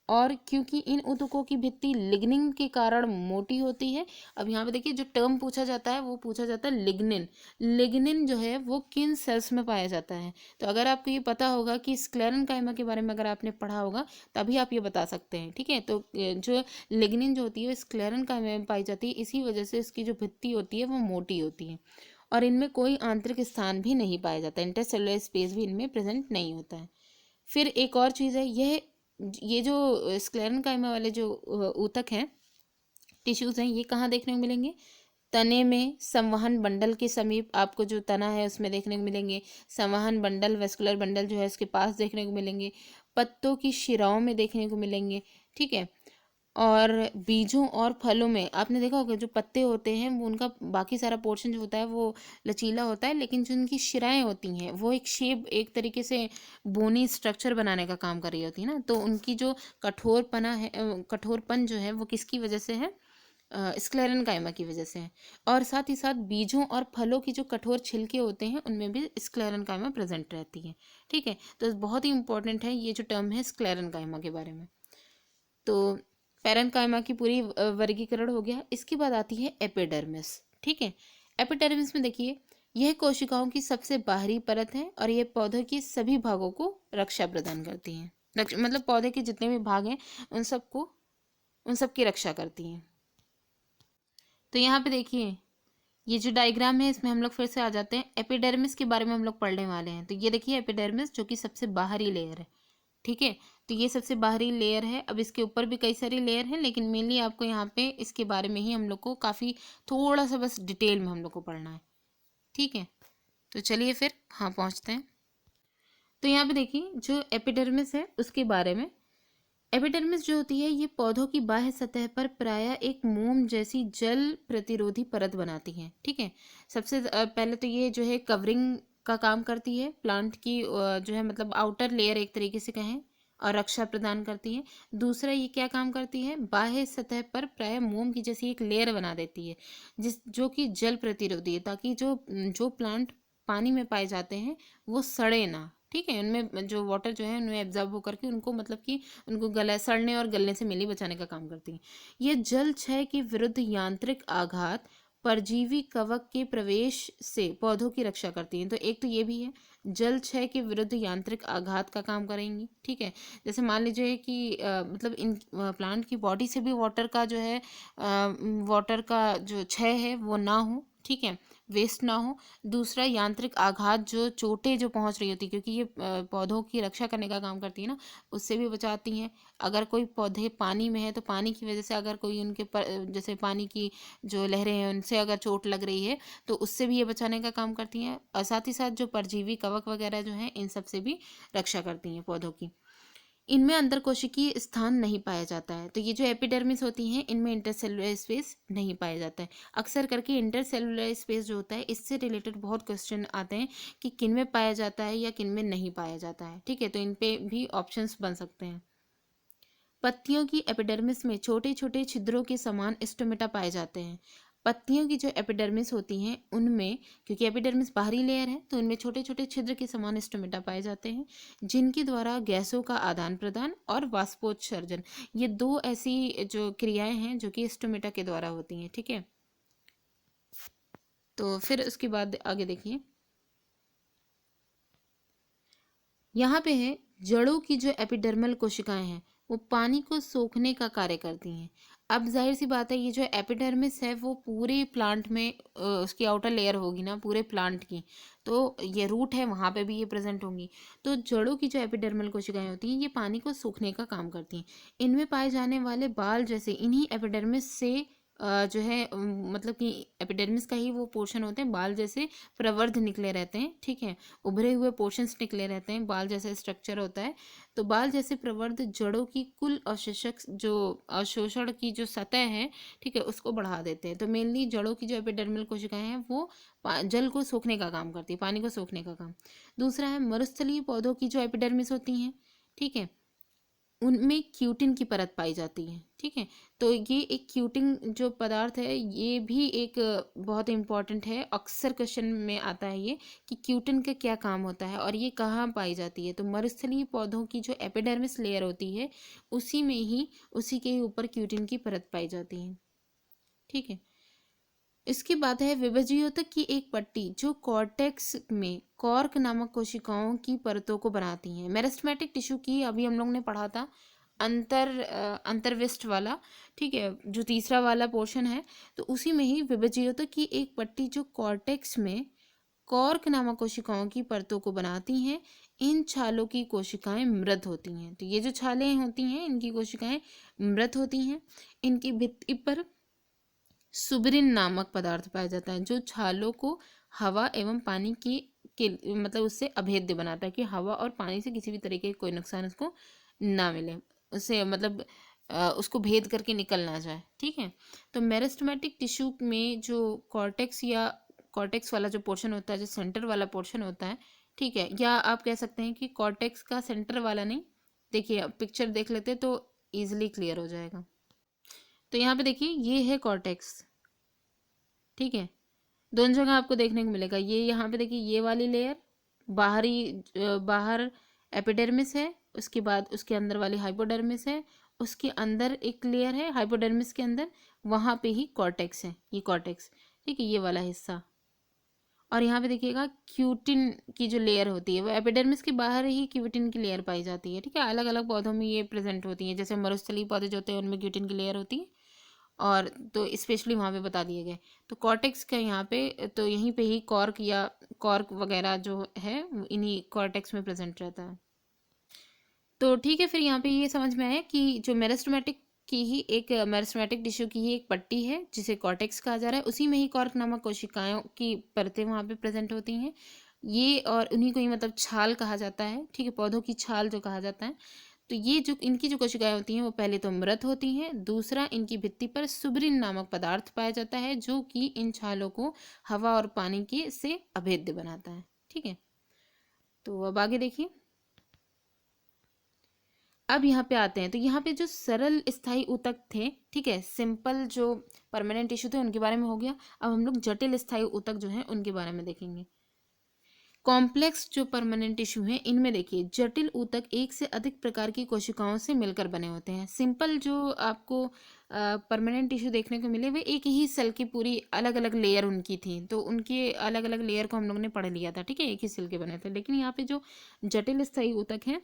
और क्योंकि इन ऊतकों की भित्ति लिग्निन के कारण मोटी होती है। अब यहाँ पे देखिए जो टर्म पूछा जाता है वो पूछा जाता है लिग्निन। लिग्निन जो है वो किन सेल्स में पाया जाता है। तो अगर आपको ये पता होगा कि स्क्लेरन कायमा के बारे में अगर आपने पढ़ा होगा तभी आप ये बता सकते हैं। ठीक है, तो जो लिग्निन जो होती है वो स्क्लेरन कायमा में पाई जाती है, इसी वजह से इसकी जो भित्ति होती है वो मोटी होती है, और इनमें कोई आंतरिक स्थान भी नहीं पाया जाता, इंटरसेलुलर स्पेस भी इनमें प्रेजेंट नहीं होता है। फिर एक और चीज़ है, ये जो स्क्लेरन काइमा वाले जो ऊतक हैं, टिश्यूज़ हैं, ये कहाँ देखने को मिलेंगे? तने में संवहन बंडल के समीप आपको जो तना है उसमें देखने को मिलेंगे। संवहन बंडल, वेस्कुलर बंडल जो है इसके पास देखने को मिलेंगे। पत्तों की शिराओं में देखने को मिलेंगे। ठीक है, और बीजों और फलों में आपने देखा होगा जो पत्ते होते हैं वो उनका बाकी सारा पोर्शन जो होता है वो लचीला होता है, लेकिन जो उनकी शिराएं होती हैं वो एक शेप, एक तरीके से बोनी स्ट्रक्चर बनाने का काम कर रही होती है ना। तो उनकी जो कठोरपना है, कठोरपन जो है वो किसकी वजह से है? स्क्लेरन काइमा की वजह से है। और साथ ही साथ बीजों और फलों की जो कठोर छिलके होते हैं उनमें भी स्क्लेरन काइमा प्रेजेंट रहती है। ठीक है, तो बहुत ही इंपॉर्टेंट है ये जो टर्म है स्क्लेरन काइमा के बारे में। तो पैरेन्काइमा की पूरी वर्गीकरण हो गया। इसके बाद आती है एपिडर्मिस। ठीक है, एपिडर्मिस में देखिए यह कोशिकाओं की सबसे बाहरी परत है और यह पौधे के सभी भागों को रक्षा प्रदान करती है। मतलब पौधे के जितने भी भाग हैं उन सब की रक्षा करती हैं। तो यहाँ पे देखिए ये जो डायग्राम है इसमें हम लोग फिर से आ जाते हैं, एपिडर्मिस के बारे में हम लोग पढ़ने वाले हैं। तो ये देखिए एपिडर्मिस जो कि सबसे बाहरी लेयर है। ठीक है, तो ये सबसे बाहरी लेयर है। अब इसके ऊपर भी कई सारी लेयर हैं, लेकिन मेनली आपको यहाँ पे इसके बारे में ही हम लोग को काफ़ी थोड़ा सा बस डिटेल में हम लोग को पढ़ना है। ठीक है, तो चलिए फिर हाँ पहुँचते हैं। तो यहाँ पे देखिए जो एपिडर्मिस है उसके बारे में, एपिडर्मिस जो होती है ये पौधों की बाह्य सतह पर प्रायः एक मोम जैसी जल प्रतिरोधी परत बनाती है। ठीक है, सबसे पहले तो ये जो है कवरिंग का काम करती है प्लांट की, जो है मतलब आउटर लेयर एक तरीके से कहें, और रक्षा प्रदान करती है। दूसरा ये क्या काम करती है? बाह्य सतह पर प्रायः मोम की जैसी एक लेयर बना देती है जो कि जल प्रतिरोधी है, ताकि जो जो प्लांट पानी में पाए जाते हैं वो सड़े ना। ठीक है, उनमें जो वाटर जो है उनमें एब्जॉर्ब होकर के उनको मतलब कि उनको गला सड़ने और गलने से मिली बचाने का काम करती हैं। ये जल क्षय के विरुद्ध यांत्रिक आघात, परजीवी कवक के प्रवेश से पौधों की रक्षा करती हैं। तो एक तो ये भी है, जल क्षय के विरुद्ध यांत्रिक आघात का काम करेंगी। ठीक है, जैसे मान लीजिए कि मतलब इन प्लांट की बॉडी से भी वाटर का जो है वाटर का जो क्षय है वो ना हो। ठीक है, वेस्ट ना हो। दूसरा यांत्रिक आघात, जो चोटें जो पहुंच रही होती है, क्योंकि ये पौधों की रक्षा करने का काम करती है ना, उससे भी बचाती हैं। अगर कोई पौधे पानी में है तो पानी की वजह से अगर कोई उनके जैसे पानी की जो लहरें हैं उनसे अगर चोट लग रही है तो उससे भी ये बचाने का काम करती हैं। और साथ ही साथ जो परजीवी कवक वगैरह जो हैं इन सब से भी रक्षा करती हैं पौधों की। इनमें अंतरकोशिकीय स्थान नहीं पाया जाता है। तो ये जो एपिडर्मिस होती हैं इनमें इंटरसेलुलर स्पेस नहीं पाया जाता है। अक्सर करके इंटरसेलुलर स्पेस जो होता है इससे रिलेटेड बहुत क्वेश्चन आते हैं कि किन में पाया जाता है या किन में नहीं पाया जाता है। ठीक है, तो इन पे भी ऑप्शंस बन सकते हैं। पत्तियों की एपिडर्मिस में छोटे छोटे छिद्रों के समान स्टोमेटा पाए जाते हैं। पत्तियों की जो एपिडर्मिस होती हैं उनमें, क्योंकि एपिडर्मिस बाहरी लेयर है तो उनमें छोटे छोटे छिद्र के समान स्टोमेटा पाए जाते हैं, जिनके द्वारा गैसों का आदान प्रदान और वाष्पोत्सर्जन, ये दो ऐसी जो क्रियाएं हैं जो कि स्टोमेटा के द्वारा होती हैं। ठीक है, तो फिर उसके बाद आगे देखिए, यहाँ पे है जड़ों की जो एपिडर्मल कोशिकाएं हैं वो पानी को सोखने का कार्य करती हैं। अब जाहिर सी बात है ये जो एपिडर्मिस है वो पूरे प्लांट में उसकी आउटर लेयर होगी ना पूरे प्लांट की, तो ये रूट है वहाँ पे भी ये प्रेजेंट होंगी। तो जड़ों की जो एपिडर्मल कोशिकाएं होती हैं ये पानी को सोखने का काम करती हैं। इनमें पाए जाने वाले बाल जैसे इन्हीं एपिडर्मिस से जो है मतलब कि एपिडर्मिस का ही वो पोर्शन होते हैं, बाल जैसे प्रवर्ध निकले रहते हैं, ठीक है, उभरे हुए पोर्शंस निकले रहते हैं, बाल जैसा स्ट्रक्चर होता है। तो बाल जैसे प्रवर्ध जड़ों की कुल अवशोषक जो अवशोषण की जो सतह है, ठीक है, उसको बढ़ा देते हैं। तो मेनली जड़ों की जो एपिडर्मल कोशिकाएं हैं वो जल को सोखने का काम करती है, पानी को सोखने का काम। दूसरा है मरुस्थलीय पौधों की जो एपिडर्मिस होती हैं, ठीक है, उनमें क्यूटिन की परत पाई जाती है, ठीक है। तो ये एक क्यूटिन जो पदार्थ है ये भी एक बहुत इम्पॉर्टेंट है, अक्सर क्वेश्चन में आता है ये कि क्यूटिन का क्या काम होता है और ये कहाँ पाई जाती है। तो मरुस्थलीय पौधों की जो एपिडर्मिस लेयर होती है उसी में ही, उसी के ही ऊपर क्यूटिन की परत पाई जाती है, ठीक है। इसके बाद है विभज्योतक की एक पट्टी जो कॉर्टेक्स में कॉर्क नामक कोशिकाओं की परतों को बनाती हैं। मेरिस्टेमेटिक टिश्यू की अभी हम लोग ने पढ़ा था अंतर्विष्ट वाला, ठीक है, जो तीसरा वाला पोर्शन है। तो उसी में ही विभज्योतक की एक पट्टी जो कॉर्टेक्स में कॉर्क नामक कोशिकाओं की परतों को बनाती हैं। इन छालों की कोशिकाएं मृत होती हैं। तो ये जो छालें होती हैं इनकी कोशिकाएं मृत होती हैं। इनकी भित्ति पर सुबरिन नामक पदार्थ पाया जाता है जो छालों को हवा एवं पानी के मतलब उससे अभेद्य बनाता है, कि हवा और पानी से किसी भी तरीके का कोई नुकसान उसको ना मिले, उससे मतलब उसको भेद करके निकल ना जाए, ठीक है। तो मेरिस्टेमेटिक टिश्यू में जो कॉर्टेक्स या कॉर्टेक्स वाला जो पोर्शन होता है, जो सेंटर वाला पोर्शन होता है, ठीक है, या आप कह सकते हैं कि कॉर्टेक्स का सेंटर वाला नहीं, देखिए अब पिक्चर देख लेते तो ईजिली क्लियर हो जाएगा। तो यहाँ पे देखिए ये है कॉर्टेक्स, ठीक है, दोनों जगह आपको देखने को मिलेगा। ये यहाँ पे देखिए ये वाली लेयर बाहर एपिडर्मिस है, उसके बाद उसके अंदर वाली हाइपोडर्मिस है, उसके अंदर एक लेयर है हाइपोडर्मिस के अंदर, वहाँ पे ही कॉर्टेक्स है, ये कॉर्टेक्स, ठीक है, ये वाला हिस्सा। और यहाँ पे देखिएगा क्यूटिन की जो लेयर होती है वो एपिडर्मिस के बाहर ही क्यूटिन की लेयर पाई जाती है, ठीक है। अलग अलग पौधों में ये प्रेजेंट होती है, जैसे मरुस्थलीय पौधे जो होते हैं उनमें क्यूटिन की लेयर होती है, और तो स्पेशली वहाँ पे बता दिए गए। तो कॉर्टेक्स का यहाँ पे तो यहीं पे ही कॉर्क या कॉर्क वगैरह जो है इन्हीं कॉर्टेक्स में प्रेजेंट रहता है। तो ठीक है, फिर यहाँ पे ये समझ में आया कि जो मेरिस्टेमेटिक की ही एक मेरिस्टेमेटिक टिश्यू की ही एक पट्टी है जिसे कॉर्टेक्स कहा जा रहा है, उसी में ही कॉर्क नामक कोशिकाओं की परतें वहाँ पे प्रेजेंट होती हैं। ये और उन्हीं को ही मतलब छाल कहा जाता है, ठीक है, पौधों की छाल जो कहा जाता है। तो ये जो इनकी जो कोशिकाएं होती हैं वो पहले तो मृत होती हैं, दूसरा इनकी भित्ति पर सुब्रिन नामक पदार्थ पाया जाता है जो कि इन छालों को हवा और पानी के से अभेद्य बनाता है, ठीक है। तो अब आगे देखिए, अब यहाँ पे आते हैं। तो यहाँ पे जो सरल स्थायी ऊतक थे, ठीक है, सिंपल जो परमानेंट टिश्यू थे उनके बारे में हो गया। अब हम लोग जटिल स्थायी ऊतक जो हैं उनके बारे में देखेंगे। कॉम्प्लेक्स जो परमानेंट टिश्यू हैं इनमें देखिए जटिल ऊतक एक से अधिक प्रकार की कोशिकाओं से मिलकर बने होते हैं। सिंपल जो आपको परमानेंट टिश्यू देखने को मिले वे एक ही सेल की पूरी अलग अलग लेयर उनकी थी, तो उनके अलग अलग लेयर को हम लोग ने पढ़ लिया था, ठीक है, एक ही सेल के बने थे। लेकिन यहाँ पे जो जटिल स्थायी ऊतक हैं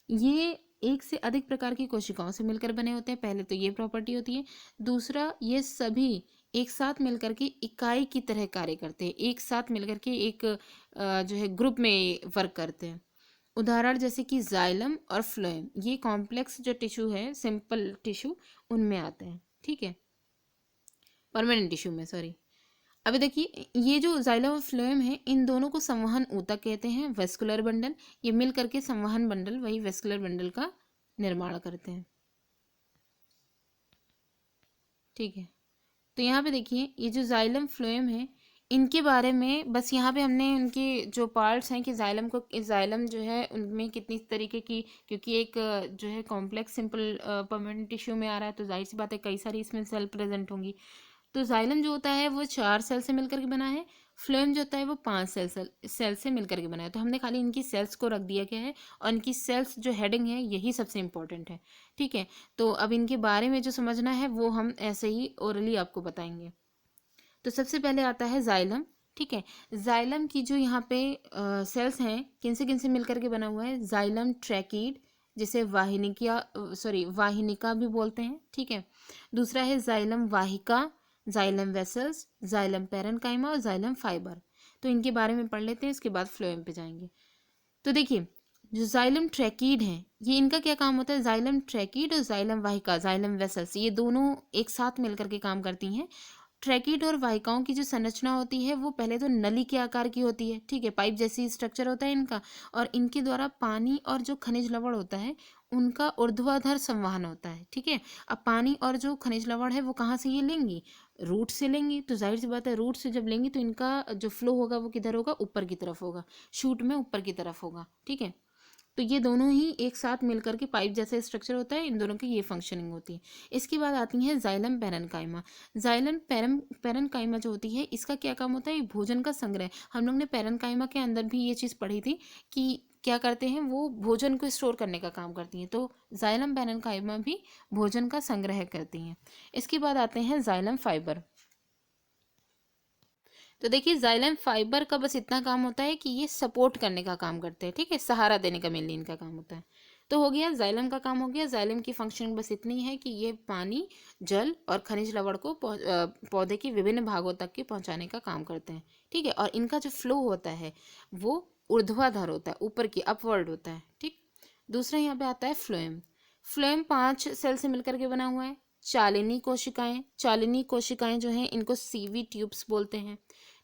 ये एक से अधिक प्रकार की कोशिकाओं से मिलकर बने होते हैं, पहले तो ये प्रॉपर्टी होती है। दूसरा, ये सभी एक साथ मिलकर के इकाई की तरह कार्य करते हैं, एक साथ मिलकर के एक जो है ग्रुप में वर्क करते हैं। उदाहरण जैसे कि जाइलम और फ्लोएम, ये कॉम्प्लेक्स जो टिश्यू है, सिंपल टिश्यू, उनमें आते हैं, ठीक है, परमानेंट टिश्यू में, सॉरी। अभी देखिए ये जो जाइलम और फ्लोएम है इन दोनों को संवहन ऊतक कहते हैं, वेस्कुलर बंडल, ये मिल करके संवहन बंडल, वही वेस्कुलर बंडल का निर्माण करते हैं, ठीक है। तो यहाँ पे देखिए ये जो जाइलम फ्लोएम है इनके बारे में बस यहाँ पे हमने उनके जो पार्ट्स हैं कि जाइलम जो है उनमें कितनी तरीके की, क्योंकि एक जो है कॉम्प्लेक्स सिंपल परमानेंट टिश्यू में आ रहा है तो जाहिर सी बात है कई सारी इसमें सेल प्रेजेंट होंगी। तो जाइलम जो होता है वो 4 सेल से मिलकर के बना है, फ्लोएम जो होता है वो 5 सेल से मिलकर के बना है। तो हमने खाली इनकी सेल्स को रख दिया गया है और इनकी सेल्स जो हेडिंग है यही सबसे इंपॉर्टेंट है, ठीक है। तो अब इनके बारे में जो समझना है वो हम ऐसे ही ओरली आपको बताएंगे। तो सबसे पहले आता है जाइलम, ठीक है। जाइलम की जो यहाँ पे सेल्स हैं किन से मिलकर के बना हुआ है, जाइलम ट्रैकीड जिसे वाहिनिका भी बोलते हैं, ठीक है। दूसरा है जाइलम वाहिका, जाइलम वेसल्स, जाइलम पैरेन्काइमा और जाइलम फाइबर। तो इनके बारे में पढ़ लेते हैं, इसके बाद फ्लोएम पे जाएंगे। तो देखिए जो जाइलम ट्रैकीड हैं, ये इनका क्या काम होता है, जाइलम ट्रैकीड और जाइलम वाहिका, जाइलम वेसल्स, ये दोनों एक साथ मिलकर के काम करती हैं। ट्रैकीड और वाहिकाओं की जो संरचना होती है वो पहले तो नली के आकार की होती है, ठीक है, पाइप जैसी स्ट्रक्चर होता है इनका, और इनके द्वारा पानी और जो खनिज लवण होता है उनका ऊर्ध्वाधर संवहन होता है, ठीक है। अब पानी और जो खनिज लवण है वो कहाँ से ये लेंगी, रूट से लेंगी, तो जाहिर सी बात है रूट से जब लेंगी तो इनका जो फ्लो होगा वो किधर होगा, ऊपर की तरफ होगा, शूट में ऊपर की तरफ होगा, ठीक है। तो ये दोनों ही एक साथ मिलकर के पाइप जैसे स्ट्रक्चर होता है, इन दोनों की ये फंक्शनिंग होती है। इसके बाद आती है जाइलम पैरेन्काइमा। जाइलम पैरेन्काइमा जो होती है इसका क्या काम होता है, ये भोजन का संग्रह। हम लोग ने पैरेन्काइमा के अंदर भी ये चीज़ पढ़ी थी कि क्या करते हैं, वो भोजन को स्टोर करने का काम करती हैं, तो जाइलम पैरेन्काइमा भी भोजन का संग्रह करती हैं। इसके बाद आते हैं जाइलम फाइबर। तो देखिए जाइलम फाइबर का बस इतना काम होता है कि ये सपोर्ट करने का काम करते हैं, ठीक है, सहारा देने का मेनली इनका काम होता है। तो हो गया जाइलम का काम, हो गया। जाइलम की फंक्शन बस इतनी है कि ये पानी, जल और खनिज लवण को पौधे के विभिन्न भागों तक के पहुंचाने का काम करते हैं, ठीक है। और इनका जो फ्लो होता है वो ऊर्ध्वाधर होता है, ऊपर की अपवर्ड होता है, ठीक। दूसरा यहाँ पे आता है फ्लोएम। फ्लोएम 5 सेल से मिलकर के बना हुआ है। चालिनी कोशिकाएं, चालिनी कोशिकाएं जो हैं इनको सीवी ट्यूब्स बोलते हैं,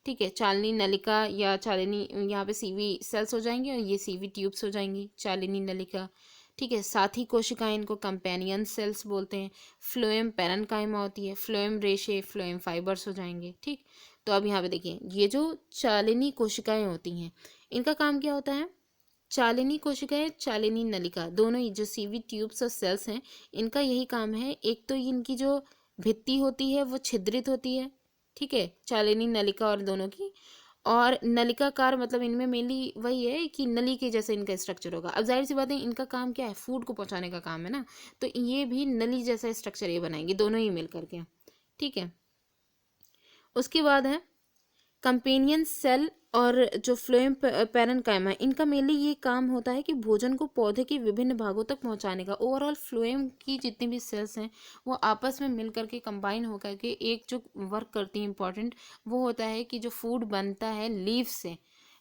ठीक है। चालिनी नलिका या चालिनी, यहाँ पे सीवी सेल्स हो जाएंगे और ये सीवी ट्यूब्स हो जाएंगी, चालिनी नलिका, ठीक है। साथी कोशिकाएं, इनको कंपेनियन सेल्स बोलते हैं। फ्लोएम पैरेन्काइमा होती है, फ्लोएम रेशे, फ्लोएम फाइबर्स हो जाएंगे, ठीक। तो अब यहाँ पे देखिए ये जो चालिनी कोशिकाएं होती हैं इनका काम क्या होता है, चालिनी कोशिकाएं, चालिनी नलिका, दोनों ही जो सीवी ट्यूब्स और सेल्स हैं इनका यही काम है। एक तो इनकी जो भित्ति होती है वो छिद्रित होती है, ठीक है, चालिनी नलिका और दोनों की। और नलिकाकार मतलब इनमें मेनली वही है कि नली के जैसे इनका स्ट्रक्चर होगा। अब जाहिर सी बात है इनका काम क्या है, फूड को पहुंचाने का काम है ना, तो ये भी नली जैसा स्ट्रक्चर ये बनाएंगे दोनों ही मिल करके, ठीक है। उसके बाद है कंपेनियन सेल और जो फ्लोएम पैरेन्काइमा, इनका मेनली ये काम होता है कि भोजन को पौधे के विभिन्न भागों तक पहुंचाने का। ओवरऑल फ्लोएम की जितनी भी सेल्स हैं वो आपस में मिल करके कंबाइन होकर के एक जो वर्क करती है इंपॉर्टेंट, वो होता है कि जो फूड बनता है लीफ से,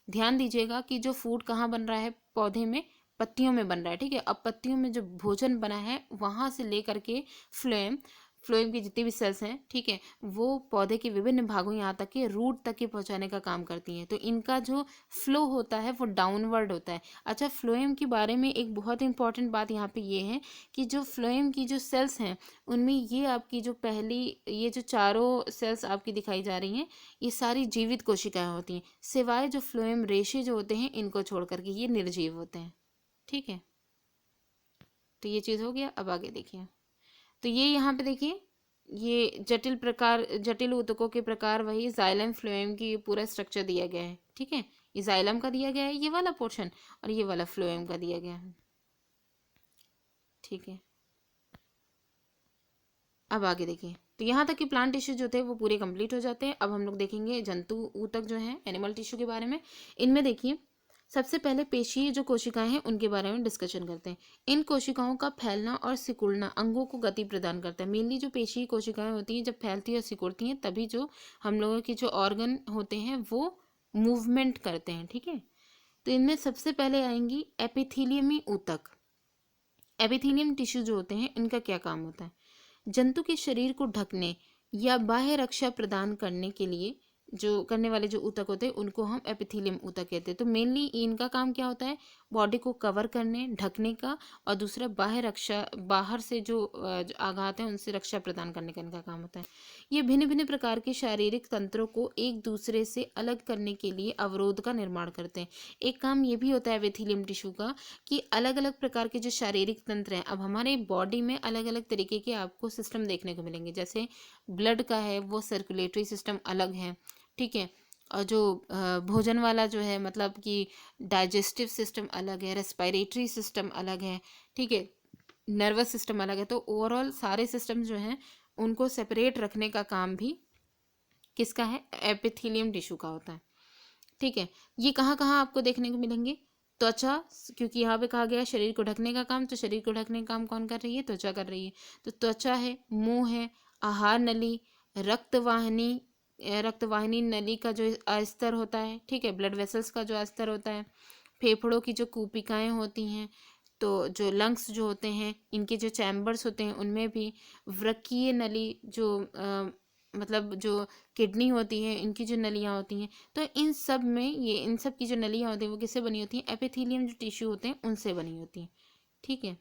ध्यान दीजिएगा कि जो फूड कहाँ बन रहा है, पौधे में, पत्तियों में बन रहा है, ठीक है। अब पत्तियों में जो भोजन बना है वहाँ से लेकर के फ्लोएम, फ्लोएम की जितनी भी सेल्स हैं, ठीक है, वो पौधे के विभिन्न भागों यहाँ तक के रूट तक के पहुँचाने का काम करती हैं। तो इनका जो फ्लो होता है वो डाउनवर्ड होता है। अच्छा, फ्लोएम के बारे में एक बहुत इंपॉर्टेंट बात यहाँ पे ये है कि जो फ्लोएम की जो सेल्स हैं उनमें ये आपकी जो पहली, ये जो चारों सेल्स आपकी दिखाई जा रही हैं ये सारी जीवित कोशिकाएं होती हैं, सिवाय जो फ्लोएम रेशे जो होते हैं इनको छोड़ करके ये निर्जीव होते हैं, ठीक है। तो ये चीज़ हो गया। अब आगे देखिए, तो ये यहाँ पे देखिए ये जटिल प्रकार, जटिल ऊतकों के प्रकार वही जाइलम फ्लोएम की पूरा स्ट्रक्चर दिया गया है, ठीक है। ये जाइलम का दिया गया है ये वाला पोर्शन, और ये वाला फ्लोएम का दिया गया है, ठीक है। अब आगे देखिए, तो यहाँ तक कि प्लांट टिश्यू जो थे वो पूरे कंप्लीट हो जाते हैं। अब हम लोग देखेंगे जंतु ऊतक जो है एनिमल टिश्यू के बारे में। इनमें देखिए सबसे पहले पेशीय जो कोशिकाएं हैं उनके बारे में डिस्कशन करते हैं। इन कोशिकाओं का फैलना और सिकुड़ना अंगों को गति प्रदान करता है। मेनली जो पेशीय कोशिकाएं होती हैं जब फैलती है और सिकुड़ती हैं तभी जो हम लोगों के जो ऑर्गन होते हैं वो मूवमेंट करते हैं, ठीक है। तो इनमें सबसे पहले आएंगी एपिथीलियमी ऊतक। एपिथीलियम टिश्यू जो होते हैं इनका क्या काम होता है, जंतु के शरीर को ढकने या बाह्य रक्षा प्रदान करने के लिए जो करने वाले जो ऊतक होते हैं उनको हम एपिथेलियम ऊतक कहते हैं। तो मेनली इनका काम क्या होता है, बॉडी को कवर करने, ढकने का, और दूसरा बाह्य रक्षा, बाहर से जो आघात है उनसे रक्षा प्रदान करने का इनका काम होता है। ये भिन्न भिन्न प्रकार के शारीरिक तंत्रों को एक दूसरे से अलग करने के लिए अवरोध का निर्माण करते हैं। एक काम ये भी होता है एपिथेलियम टिश्यू का कि अलग अलग प्रकार के जो शारीरिक तंत्र हैं, अब हमारे बॉडी में अलग अलग तरीके के आपको सिस्टम देखने को मिलेंगे। जैसे ब्लड का है वो सर्कुलेटरी सिस्टम अलग है, ठीक है, और जो भोजन वाला जो है मतलब कि डाइजेस्टिव सिस्टम अलग है, रेस्पिरेटरी सिस्टम अलग है, ठीक है, नर्वस सिस्टम अलग है। तो ओवरऑल सारे सिस्टम जो हैं उनको सेपरेट रखने का काम भी किसका है, एपिथेलियम टिश्यू का होता है, ठीक है। ये कहाँ कहाँ आपको देखने को मिलेंगे, त्वचा, क्योंकि यहाँ पे कहा गया है शरीर को ढकने का काम, तो शरीर को ढकने का काम कौन कर रही है, त्वचा कर रही है। तो त्वचा है, मुंह है, आहार नली, रक्तवाहिनी, रक्तवाहिनी नली का जो अस्तर होता है, ठीक है, ब्लड वेसल्स का जो अस्तर होता है, फेफड़ों की जो कूपिकाएं होती हैं, तो जो लंग्स जो होते हैं, इनके जो चैम्बर्स होते हैं उनमें भी वृक्कीय नली जो मतलब जो किडनी होती है, इनकी जो नलियाँ होती हैं, तो इन सब में ये इन सब की जो नलियाँ होती हैं वो किससे बनी होती हैं? एपिथेलियम जो टिश्यू होते हैं उनसे बनी होती हैं। ठीक है,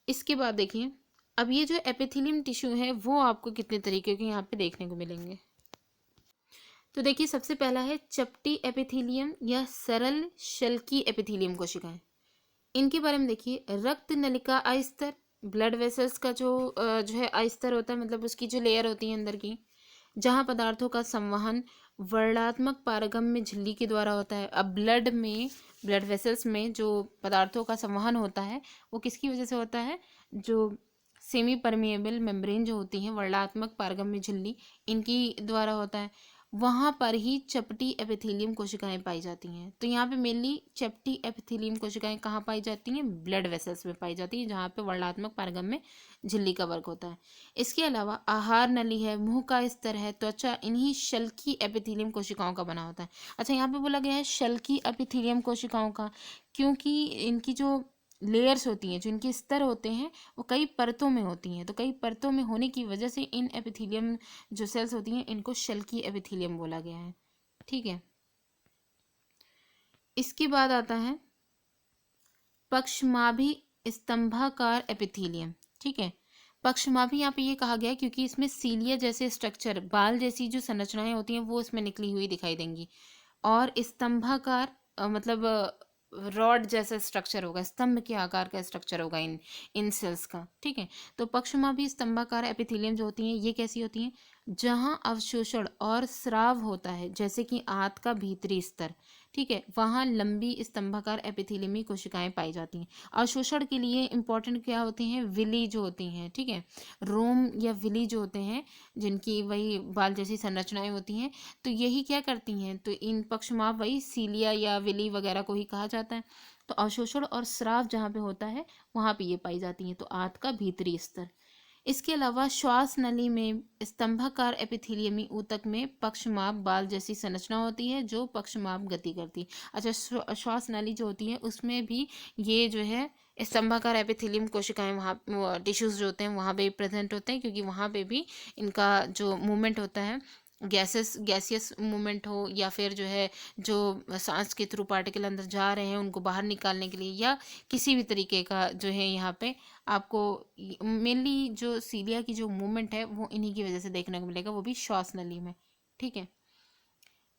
इसके बाद देखिए, अब ये जो एपिथेलियम टिश्यू है वो आपको कितने तरीके के यहाँ पे देखने को मिलेंगे। तो देखिए, सबसे पहला है चपटी एपिथेलियम या सरल शल्की एपिथेलियम कोशिकाएं। इनके बारे में देखिए, रक्त नलिका अस्तर, ब्लड वेसल्स का जो है अस्तर होता है, मतलब उसकी जो लेयर होती है अंदर की, जहाँ पदार्थों का संवहन वर्णात्मक पारगम्य झिल्ली के द्वारा होता है। अब ब्लड वेसल्स में जो पदार्थों का संवहन होता है वो किसकी वजह से होता है? जो सेमी परमिएबल मेम्ब्रेन जो होती हैं, वर्णात्मक पारगम्य झिल्ली, इनकी द्वारा होता है। वहाँ पर ही चपटी एपिथेलियम कोशिकाएं पाई जाती हैं। तो यहाँ पे मेनली चपटी एपिथेलियम कोशिकाएं कहाँ पाई जाती हैं? ब्लड वेसल्स में पाई जाती हैं, जहाँ पे वर्णात्मक पारगम्य झिल्ली का वर्क होता है। इसके अलावा आहार नली है, मुंह का स्तर है, त्वचा, इन्हीं शल्की एपिथेलियम कोशिकाओं का बना होता है। अच्छा, यहाँ पे बोला गया है शल्की एपिथेलियम कोशिकाओं का, क्योंकि इनकी जो लेयर्स होती हैं, जो इनके स्तर होते हैं, वो कई परतों में होती हैं। तो कई परतों में होने की वजह से इन एपिथेलियम जो सेल्स होती हैं इनको शल्की एपिथेलियम बोला गया है। ठीक है, इसके बाद आता है पक्षमाभी स्तंभाकार एपिथेलियम। ठीक है, पक्षमाभी यहाँ पे ये कहा गया है क्योंकि इसमें सीलिया जैसे स्ट्रक्चर, बाल जैसी जो संरचनाएं होती हैं वो इसमें निकली हुई दिखाई देंगी। और स्तंभाकार मतलब रॉड जैसा स्ट्रक्चर होगा, स्तंभ के आकार का स्ट्रक्चर होगा इन इन सेल्स का। ठीक है, तो पक्षमाभी स्तंभाकार एपिथेलियम जो होती हैं ये कैसी होती हैं? जहाँ अवशोषण और स्राव होता है, जैसे कि आंत का भीतरी स्तर, ठीक है, वहाँ लंबी स्तंभाकार एपिथेलियमी कोशिकाएं पाई जाती हैं। अवशोषण के लिए इंपॉर्टेंट क्या होते हैं? विली जो होती हैं। ठीक है, रोम या विली जो होते हैं, जिनकी वही बाल जैसी संरचनाएं होती हैं, तो यही क्या करती हैं? तो इन पक्षमाप वही सीलिया या विली वगैरह को ही कहा जाता है। तो अवशोषण और स्राव जहाँ पे होता है वहाँ पे ये पाई जाती हैं। तो आंत का भीतरी स्तर। इसके अलावा श्वास नली में स्तंभाकार एपिथेलियमी ऊतक में पक्षमाप बाल जैसी संरचना होती है जो पक्षमाप गति करती है। अच्छा, श्वास नली जो होती है उसमें भी ये जो है स्तंभाकार एपिथेलियम कोशिकाएं, वहाँ टिश्यूज जो होते हैं वहाँ पे प्रेजेंट होते हैं, क्योंकि वहाँ पे भी इनका जो मूवमेंट होता है, गैसियस मूवमेंट हो या फिर जो है जो सांस के थ्रू पार्टिकल अंदर जा रहे हैं उनको बाहर निकालने के लिए, या किसी भी तरीके का जो है यहाँ पे आपको मेनली जो सीलिया की जो मूवमेंट है वो इन्हीं की वजह से देखने को मिलेगा, वो भी श्वास नली में। ठीक है,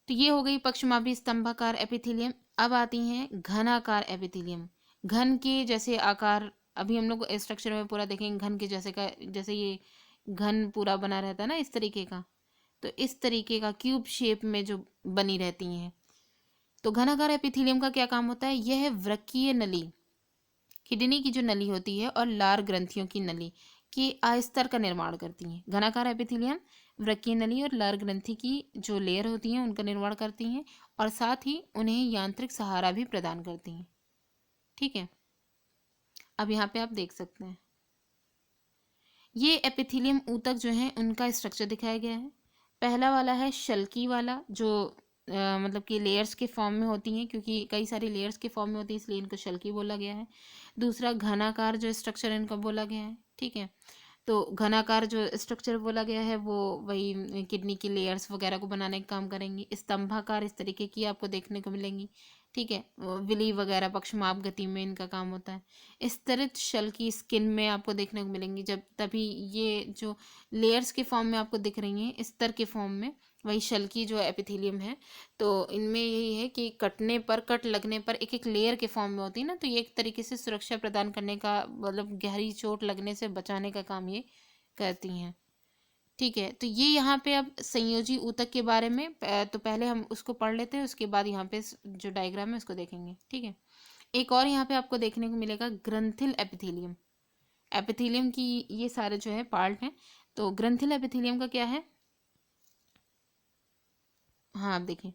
तो ये हो गई पक्षमाभी स्तंभाकार एपिथेलियम। अब आती हैं घनाकार एपिथेलियम। घन के जैसे आकार, अभी हम लोग स्ट्रक्चर में पूरा देखेंगे, घन के जैसे का, जैसे ये घन पूरा बना रहता है ना इस तरीके का, तो इस तरीके का क्यूब शेप में जो बनी रहती हैं। तो घनाकार एपिथेलियम का क्या काम होता है? यह वृक्कीय नली, किडनी की जो नली होती है और लार ग्रंथियों की नली के अस्तर का निर्माण करती हैं। घनाकार एपिथेलियम वृक्कीय नली और लार ग्रंथि की जो लेयर होती हैं उनका निर्माण करती हैं, और साथ ही उन्हें यांत्रिक सहारा भी प्रदान करती हैं। ठीक है, अब यहाँ पे आप देख सकते हैं ये एपिथेलियम ऊतक जो हैं उनका स्ट्रक्चर दिखाया गया है। पहला वाला है शल्की वाला, जो मतलब कि लेयर्स के फॉर्म में होती हैं, क्योंकि कई सारी लेयर्स के फॉर्म में होती है इसलिए इनको शल्की बोला गया है। दूसरा घनाकार जो स्ट्रक्चर इनका बोला गया है। ठीक है, तो घनाकार जो स्ट्रक्चर बोला गया है वो वही किडनी की लेयर्स वगैरह को बनाने का काम करेंगी। स्तंभाकार इस तरीके की आपको देखने को मिलेंगी। ठीक है, विली वगैरह पक्षमाप गति में इनका काम होता है। स्तरित शल की स्किन में आपको देखने को मिलेंगी, जब तभी ये जो लेयर्स के फॉर्म में आपको दिख रही हैं स्तर के फॉर्म में, वही शल की जो एपिथेलियम है, तो इनमें यही है कि कट लगने पर एक एक लेयर के फॉर्म में होती है ना, तो ये एक तरीके से सुरक्षा प्रदान करने का, मतलब गहरी चोट लगने से बचाने का काम ये करती हैं। ठीक है, तो ये यहाँ पे अब संयोजी ऊतक के बारे में तो पहले हम उसको पढ़ लेते हैं, उसके बाद यहाँ पे जो डायग्राम है उसको देखेंगे। ठीक है, एक और यहाँ पे आपको देखने को मिलेगा ग्रंथिल एपिथेलियम। एपिथेलियम की ये सारे जो है पार्ट हैं, तो ग्रंथिल एपिथेलियम का क्या है? हाँ, आप देखिए,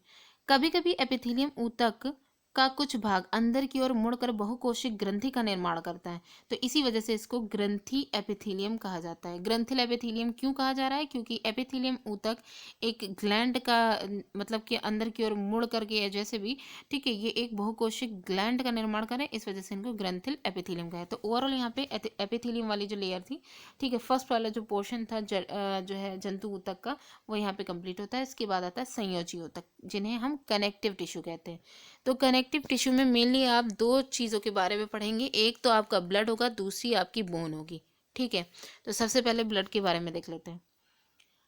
कभी कभी एपिथेलियम ऊतक का कुछ भाग अंदर की ओर मुड़कर बहुकोशिक ग्रंथि का निर्माण करता है। तो इसी वजह से इसको ग्रंथि एपिथेलियम कहा जाता है। ग्रंथिल एपिथेलियम क्यों कहा जा रहा है? क्योंकि एपिथेलियम ऊतक एक ग्लैंड का मतलब कि अंदर की ओर मुड़ करके या जैसे भी, ठीक है, ये एक बहुकोशिक ग्लैंड का निर्माण करें, इस वजह से इनको ग्रंथिल एपिथेलियम कहा है। तो ओवरऑल यहाँ पे एपिथेलियम वाली जो लेयर थी, ठीक है, फर्स्ट वाला जो पोर्शन था जो है जंतु ऊतक का, वो यहाँ पे कंप्लीट होता है। इसके बाद आता है संयोजी ऊतक, जिन्हें हम कनेक्टिव टिश्यू कहते हैं। तो कनेक्टिव टिश्यू में मेनली आप दो चीज़ों के बारे में पढ़ेंगे, एक तो आपका ब्लड होगा, दूसरी आपकी बोन होगी, ठीक है। तो सबसे पहले ब्लड के बारे में देख लेते हैं।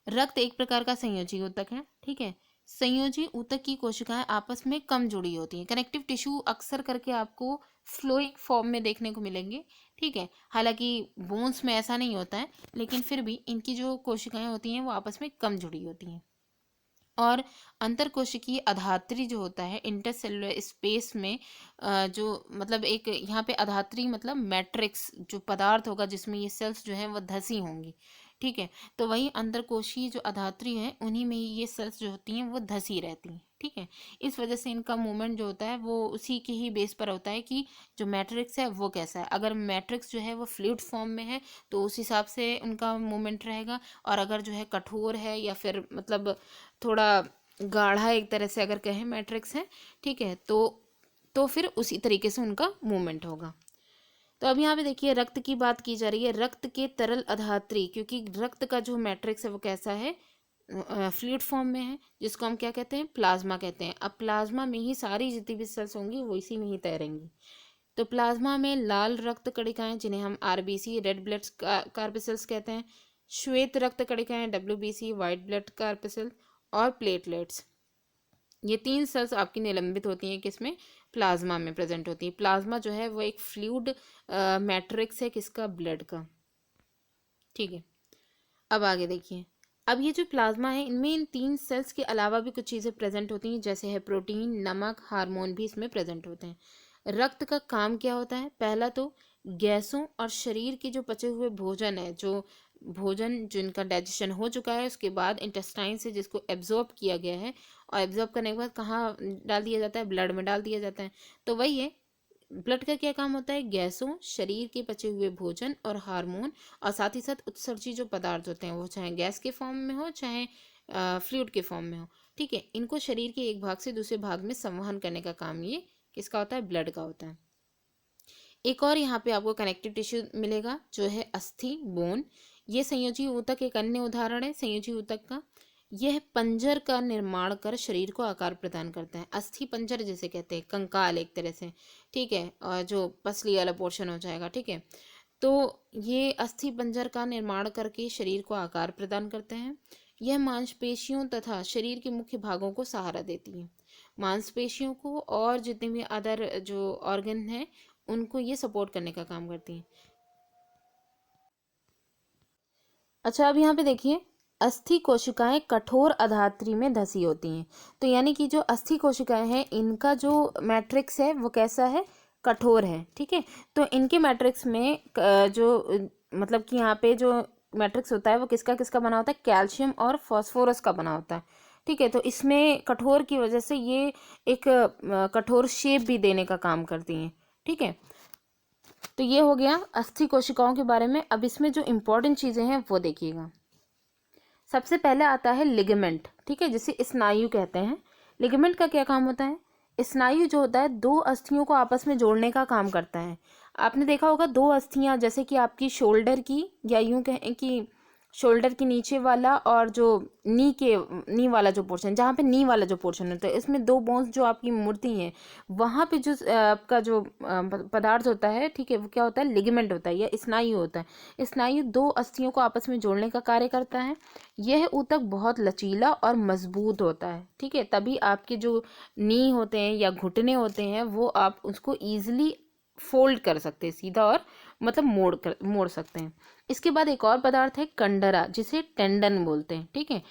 रक्त एक प्रकार का संयोजी ऊतक है, ठीक है। संयोजी ऊतक की कोशिकाएं आपस में कम जुड़ी होती हैं। कनेक्टिव टिश्यू अक्सर करके आपको फ्लोइक फॉर्म में देखने को मिलेंगे, ठीक है। हालांकि बोन्स में ऐसा नहीं होता है, लेकिन फिर भी इनकी जो कोशिकाएं होती हैं वो आपस में कम जुड़ी होती हैं। और अंतरकोशिकीय अधात्री जो होता है इंटरसेलुलर स्पेस में जो मतलब एक यहाँ पे अधात्री मतलब मैट्रिक्स जो पदार्थ होगा जिसमें ये सेल्स जो है वो धसी होंगी, ठीक है। तो वही अंतरकोशीय जो अधात्री है उन्हीं में ही ये सेल्स जो होती हैं वो धसी रहती हैं, ठीक है। इस वजह से इनका मूवमेंट जो होता है वो उसी के ही बेस पर होता है कि जो मैट्रिक्स है वो कैसा है। अगर मैट्रिक्स जो है वो फ्लूइड फॉर्म में है तो उस हिसाब से उनका मूवमेंट रहेगा, और अगर जो है कठोर है या फिर मतलब थोड़ा गाढ़ा एक तरह से अगर कहें मैट्रिक्स है, ठीक है, तो फिर उसी तरीके से उनका मूवमेंट होगा। तो अब यहाँ पे देखिए रक्त की बात की जा रही है। रक्त के तरल अधात्री, क्योंकि रक्त का जो मैट्रिक्स है वो कैसा है, फ्लूइड फॉर्म में है, जिसको हम क्या कहते हैं, प्लाज्मा कहते हैं। अब प्लाज्मा में ही सारी जितनी भी सेल्स होंगी वो इसी में ही तैरेंगी। तो प्लाज्मा में लाल रक्त कणिकाएं जिन्हें हम आरबीसी रेड ब्लड कार्पेसल्स कहते हैं, श्वेत रक्त कणिकाएं डब्ल्यूबीसी वाइट ब्लड कार्पेसल, और प्लेटलेट्स, ये तीन सेल्स आपकी निलंबित होती हैं किसमें, प्लाज्मा में प्रेजेंट होती है। प्लाज्मा जो है वो एक फ्लूइड मैट्रिक्स है किसका, ब्लड का, ठीक है। अब आगे देखिए, अब ये जो प्लाज्मा है इनमें इन तीन सेल्स के अलावा भी कुछ चीज़ें प्रेजेंट होती हैं, जैसे है प्रोटीन, नमक, हार्मोन भी इसमें प्रेजेंट होते हैं। रक्त का काम क्या होता है, पहला तो गैसों और शरीर के जो पचे हुए भोजन है, जो भोजन जिनका डाइजेशन हो चुका है उसके बाद इंटेस्टाइन से जिसको एब्जॉर्ब किया गया है, और एब्जॉर्ब करने के बाद कहाँ डाल दिया जाता है, ब्लड में डाल दिया जाता है। तो वही है, ब्लड का क्या काम होता है, गैसों, शरीर के पचे हुए भोजन और हार्मोन, और साथ ही साथ उत्सर्जी जो पदार्थ होते हैं वो चाहे गैस के फॉर्म में हो चाहे फ्लूइड के फॉर्म में हो, ठीक है, इनको शरीर के एक भाग से दूसरे भाग में संवहन करने का काम ये किसका होता है, ब्लड का होता है। एक और यहाँ पे आपको कनेक्टिव टिश्यू मिलेगा जो है अस्थि, बोन। ये संयोजी ऊतक एक अन्य उदाहरण है संयोजी ऊतक का। यह पंजर का निर्माण कर शरीर को आकार प्रदान करता है। अस्थि पंजर जिसे कहते हैं, कंकाल एक तरह से, ठीक है, और जो पसली वाला पोर्शन हो जाएगा, ठीक है। तो ये अस्थि पंजर का निर्माण करके शरीर को आकार प्रदान करते हैं। यह मांसपेशियों तथा शरीर के मुख्य भागों को सहारा देती है। मांसपेशियों को और जितने भी अदर जो ऑर्गन हैं उनको ये सपोर्ट करने का काम करती हैं। अच्छा, अब यहाँ पे देखिए, अस्थि कोशिकाएं कठोर अधात्री में धसी होती हैं। तो यानी कि जो अस्थि कोशिकाएं हैं इनका जो मैट्रिक्स है वो कैसा है, कठोर है, ठीक है। तो इनके मैट्रिक्स में जो मतलब कि यहाँ पे जो मैट्रिक्स होता है वो किसका किसका बना होता है, कैल्शियम और फॉस्फोरस का बना होता है, ठीक है। तो इसमें कठोर की वजह से ये एक कठोर शेप भी देने का काम करती हैं, ठीक है। तो ये हो गया अस्थि कोशिकाओं के बारे में। अब इसमें जो इम्पोर्टेंट चीज़ें हैं वो देखिएगा। सबसे पहले आता है लिगामेंट, ठीक है, जिसे स्नायु कहते हैं। लिगामेंट का क्या काम होता है, स्नायु जो होता है दो अस्थियों को आपस में जोड़ने का काम करता है। आपने देखा होगा दो अस्थियां, जैसे कि आपकी शोल्डर की, या यूं कहें कि शोल्डर के नीचे वाला और जो नी वाला जो पोर्शन, जहाँ पे नी वाला जो पोर्शन होता है, इसमें दो बोन्स जो आपकी मूर्ति हैं वहाँ पे जो आपका जो पदार्थ होता है, ठीक है, वो क्या होता है, लिगामेंट होता है या स्नायु होता है। स्नायु दो अस्थियों को आपस में जोड़ने का कार्य करता है। यह ऊतक बहुत लचीला और मजबूत होता है, ठीक है, तभी आपके जो नी होते हैं या घुटने होते हैं वो आप उसको ईजिली फोल्ड कर सकते हैं, सीधा और मतलब मोड़ सकते हैं। इसके बाद एक और पदार्थ है कंडरा, जिसे टेंडन बोलते हैं, ठीक है।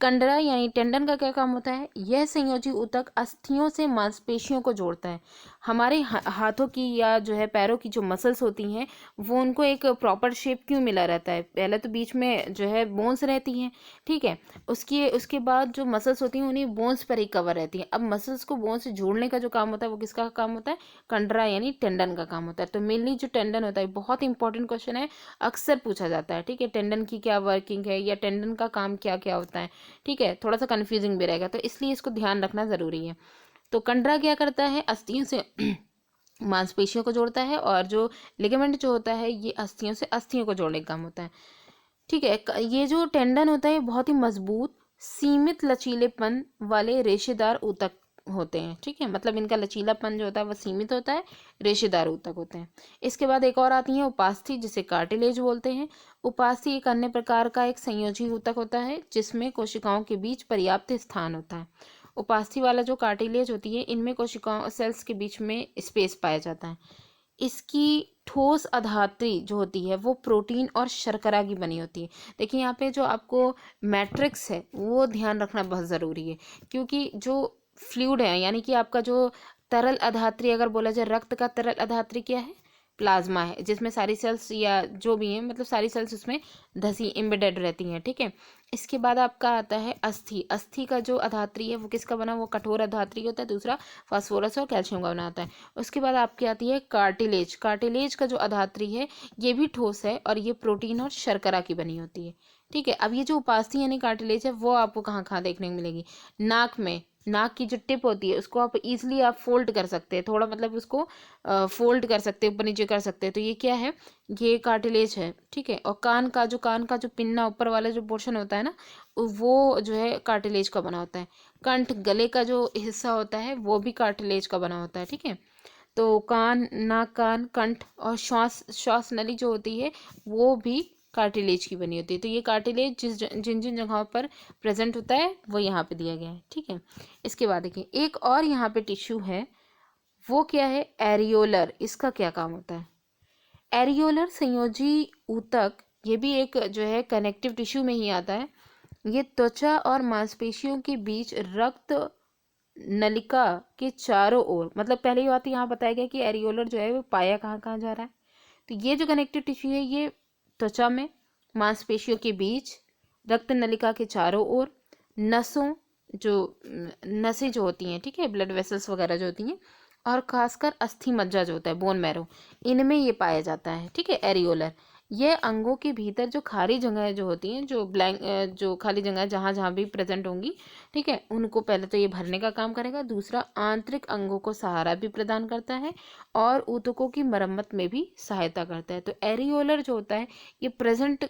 कंडरा यानी टेंडन का क्या काम होता है, यह संयोजी ऊतक अस्थियों से मांसपेशियों को जोड़ता है। हमारे हाथों की या जो है पैरों की जो मसल्स होती हैं वो उनको एक प्रॉपर शेप क्यों मिला रहता है? पहले तो बीच में जो है बोन्स रहती हैं, ठीक है। उसके बाद जो मसल्स होती हैं उन्हीं बोन्स पर ही कवर रहती हैं। अब मसल्स को बोन से जोड़ने का जो काम होता है वो किसका काम होता है? कंडरा यानी टेंडन का काम होता है। तो मेनली जो टेंडन होता है, बहुत इंपॉर्टेंट क्वेश्चन है, अक्सर पूछा जाता है, ठीक है। टेंडन की क्या वर्किंग है या टेंडन का काम क्या क्या होता है, ठीक है। थोड़ा सा कन्फ्यूजिंग भी रहेगा, तो इसलिए इसको ध्यान रखना ज़रूरी है। तो कंडरा क्या करता है? अस्थियों से मांसपेशियों को जोड़ता है, और जो लिगामेंट जो होता है ये अस्थियों से अस्थियों को जोड़ने का काम होता है, ठीक है। ये जो टेंडन होता है बहुत ही मजबूत, सीमित लचीलेपन वाले रेशेदार ऊतक होते हैं, ठीक है। मतलब इनका लचीलापन जो होता है वो सीमित होता है, रेशेदार ऊतक होते हैं। इसके बाद एक और आती है उपास्थि, जिसे कार्टिलेज बोलते हैं। उपास्थि एक अन्य प्रकार का एक संयोजी ऊतक होता है जिसमें कोशिकाओं के बीच पर्याप्त स्थान होता है। उपास्थि वाला जो कार्टिलेज होती है इनमें कोशिकाओं सेल्स के बीच में स्पेस पाया जाता है। इसकी ठोस अधात्री जो होती है वो प्रोटीन और शर्करा की बनी होती है। देखिए यहाँ पे जो आपको मैट्रिक्स है वो ध्यान रखना बहुत ज़रूरी है, क्योंकि जो फ्लूइड है यानी कि आपका जो तरल अधात्री, अगर बोला जाए रक्त का तरल अधात्री क्या है? प्लाज्मा है, जिसमें सारी सेल्स या जो भी हैं मतलब सारी सेल्स उसमें धसी एम्बेडेड रहती हैं, ठीक है। इसके बाद आपका आता है अस्थि। अस्थि का जो अधात्री है वो किसका बना? वो कठोर अधात्री होता है, दूसरा फास्फोरस और कैल्शियम का बना होता है। उसके बाद आपकी आती है कार्टिलेज। कार्टिलेज का जो अधात्री है ये भी ठोस है और ये प्रोटीन और शर्करा की बनी होती है, ठीक है। अब ये जो उपास्थि यानी कार्टिलेज है वो आपको कहाँ कहाँ देखने को मिलेगी? नाक में। नाक की जो टिप होती है उसको आप इजीली आप फोल्ड कर सकते हैं, थोड़ा मतलब उसको फोल्ड कर सकते हैं, ऊपर नीचे कर सकते हैं, तो ये क्या है? ये कार्टिलेज है, ठीक है। और कान का जो पिन्ना ऊपर वाला जो पोर्शन होता है ना, वो जो है कार्टिलेज का बना होता है। कंठ, गले का जो हिस्सा होता है वो भी कार्टिलेज का बना होता है, ठीक है। तो कान, नाक, कान, कंठ और श्वास नली जो होती है वो भी कार्टिलेज की बनी होती है। तो ये कार्टिलेज जिन जिन जगहों पर प्रेजेंट होता है वो यहाँ पे दिया गया है, ठीक है। इसके बाद देखिए एक और यहाँ पे टिश्यू है, वो क्या है? एरियोलर। इसका क्या काम होता है? एरियोलर संयोजी ऊतक, ये भी एक जो है कनेक्टिव टिश्यू में ही आता है। ये त्वचा और मांसपेशियों के बीच रक्त नलिका के चारों ओर, मतलब पहले ही बात यहाँ बताया गया कि एरियोलर जो है वो पाया कहाँ कहाँ जा रहा है। तो ये जो कनेक्टिव टिश्यू है ये त्वचा में, मांसपेशियों के बीच, रक्त नलिका के चारों ओर, नसों जो नसें जो होती हैं, ठीक है, ब्लड वेसल्स वगैरह जो होती हैं, और खासकर अस्थि मज्जा जो होता है, बोन मैरो, इनमें ये पाया जाता है, ठीक है, एरियोलर। ये अंगों के भीतर जो खाली जगह जो होती हैं, जो खाली जगह जहाँ जहाँ भी प्रेजेंट होंगी, ठीक है, उनको पहले तो ये भरने का काम करेगा, दूसरा आंतरिक अंगों को सहारा भी प्रदान करता है और ऊतकों की मरम्मत में भी सहायता करता है। तो एरियोलर जो होता है ये प्रेजेंट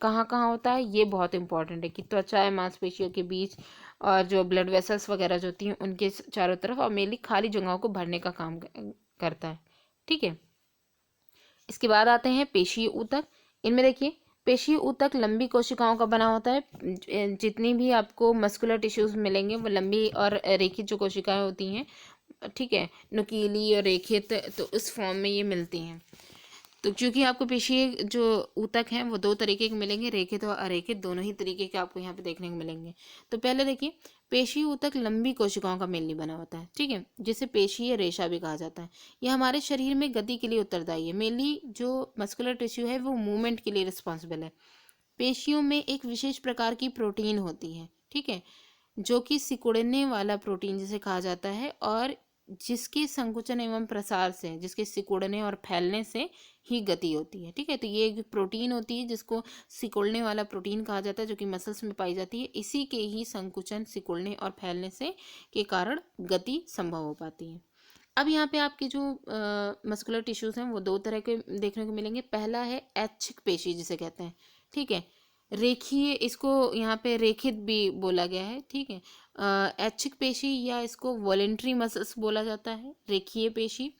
कहाँ कहाँ होता है, ये बहुत इंपॉर्टेंट है कि त्वचा है मांसपेशियों के बीच और जो ब्लड वेसल्स वगैरह जो होती हैं उनके चारों तरफ, और मेनली खाली जगहों को भरने का काम करता है, ठीक है। इसके बाद आते हैं पेशीय ऊतक। इनमें देखिए पेशीय ऊतक लंबी कोशिकाओं का बना होता है। जितनी भी आपको मस्कुलर टिश्यूज मिलेंगे वो लंबी और रेखित जो कोशिकाएं होती हैं, ठीक है, नुकीली और रेखित, तो उस फॉर्म में ये मिलती हैं। तो क्योंकि आपको पेशीय जो ऊतक हैं वो दो तरीके के मिलेंगे, रेखित और अरेखित, दोनों ही तरीके के आपको यहाँ पे देखने को मिलेंगे। तो पहले देखिए पेशीय ऊतक लंबी कोशिकाओं का मेनली बना होता है, ठीक है, जिसे पेशीय रेशा भी कहा जाता है। यह हमारे शरीर में गति के लिए उत्तरदायी है। मेनली जो मस्कुलर टिश्यू है वो मूवमेंट के लिए रिस्पॉन्सिबल है। पेशियों में एक विशेष प्रकार की प्रोटीन होती है, ठीक है, जो कि सिकुड़ने वाला प्रोटीन जिसे कहा जाता है, और जिसके संकुचन एवं प्रसार से, जिसके सिकुड़ने और फैलने से ही गति होती है, ठीक है। तो ये एक प्रोटीन होती है जिसको सिकुड़ने वाला प्रोटीन कहा जाता है, जो कि मसल्स में पाई जाती है। इसी के ही संकुचन, सिकुड़ने और फैलने से के कारण गति संभव हो पाती है। अब यहाँ पे आपके जो मस्कुलर टिश्यूज हैं वो दो तरह के देखने को मिलेंगे। पहला है ऐच्छिक पेशी जिसे कहते हैं, ठीक है, रेखीय, इसको यहाँ पे रेखित भी बोला गया है, ठीक है। ऐच्छिक पेशी या इसको वॉलेंट्री मसल्स बोला जाता है। रेखीय पेशी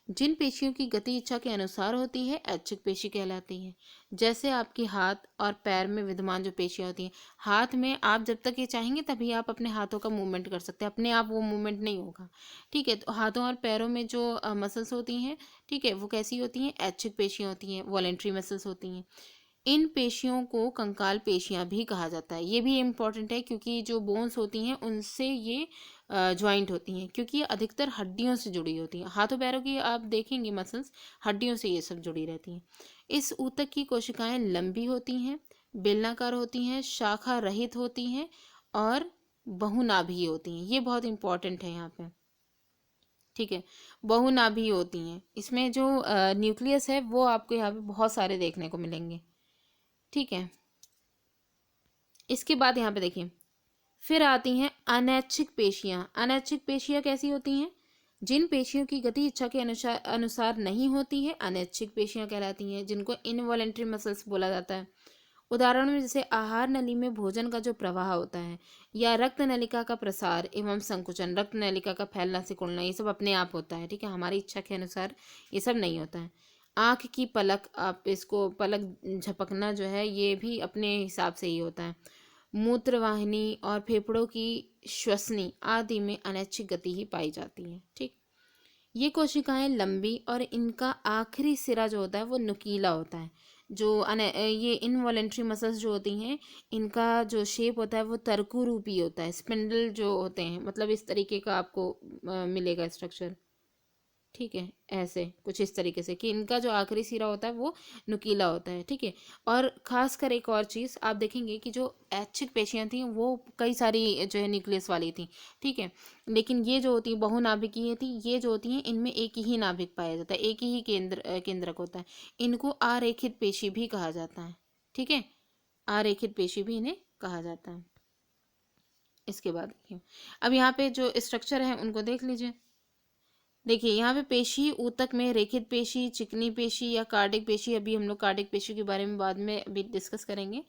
जिन पेशियों की गति इच्छा के अनुसार होती है ऐच्छिक पेशी कहलाती है। जैसे आपके हाथ और पैर में विद्यमान जो पेशियां होती हैं, हाथ में आप जब तक ये चाहेंगे तभी आप अपने हाथों का मूवमेंट कर सकते हैं, अपने आप वो मूवमेंट नहीं होगा, ठीक है। तो हाथों और पैरों में जो मसल्स होती हैं, ठीक है, वो कैसी होती हैं? ऐच्छिक पेशियां होती हैं, वॉलेंट्री मसल्स होती हैं। इन पेशियों को कंकाल पेशियां भी कहा जाता है। ये भी इम्पॉर्टेंट है क्योंकि जो बोन्स होती हैं उनसे ये ज्वाइंट होती हैं, क्योंकि ये अधिकतर हड्डियों से जुड़ी होती हैं। हाथों पैरों की आप देखेंगे मसल्स, हड्डियों से ये सब जुड़ी रहती हैं। इस ऊतक की कोशिकाएं लंबी होती हैं, बेलनाकार होती हैं, शाखा रहित होती हैं और बहुनाभीय होती हैं। ये बहुत इंपॉर्टेंट है यहाँ पे, ठीक है। बहुनाभीय होती हैं। इसमें जो न्यूक्लियस है वो आपको यहाँ पे बहुत सारे देखने को मिलेंगे, ठीक है। इसके बाद यहाँ पे देखिए, फिर आती हैं अनैच्छिक पेशियाँ। अनैच्छिक पेशियाँ कैसी होती हैं? जिन पेशियों की गति इच्छा के अनुसार अनुसार नहीं होती है, अनैच्छिक पेशियाँ कहलाती हैं, जिनको इनवॉलेंट्री मसल्स बोला जाता है। उदाहरण में जैसे आहार नली में भोजन का जो प्रवाह होता है, या रक्त नलिका का प्रसार एवं संकुचन, रक्त नलिका का फैलना सिकुड़ना, ये सब अपने आप होता है, ठीक है। हमारी इच्छा के अनुसार ये सब नहीं होता है। आँख की पलक, आप इसको पलक झपकना जो है, ये भी अपने हिसाब से ही होता है। मूत्रवाहिनी और फेफड़ों की श्वसनी आदि में अनैच्छिक गति ही पाई जाती है, ठीक। ये कोशिकाएं लंबी और इनका आखिरी सिरा जो होता है वो नुकीला होता है। ये इनवॉलेंट्री मसल्स जो होती हैं, इनका जो शेप होता है वो तरकू रूपी होता है। स्पिंडल जो होते हैं, मतलब इस तरीके का आपको मिलेगा स्ट्रक्चर, ठीक है। ऐसे कुछ इस तरीके से कि इनका जो आखिरी सिरा होता है वो नुकीला होता है, ठीक है। और खासकर एक और चीज़ आप देखेंगे कि जो ऐच्छिक पेशियाँ थी वो कई सारी जो है न्यूक्लियस वाली थी, ठीक है। लेकिन ये जो होती है बहुनाभिकीय थी, ये जो होती हैं इनमें एक ही नाभिक पाया जाता है, एक ही केंद्रक होता है। इनको आरेखित पेशी भी कहा जाता है, ठीक है। आरेखित पेशी भी इन्हें कहा जाता है। इसके बाद देखिए, अब यहाँ पे जो स्ट्रक्चर है उनको देख लीजिए। देखिए यहाँ पे पेशी ऊतक में रेखित पेशी, चिकनी पेशी या कार्डिक पेशी, अभी हम लोग कार्डिक पेशी के बारे में बाद में अभी डिस्कस करेंगे।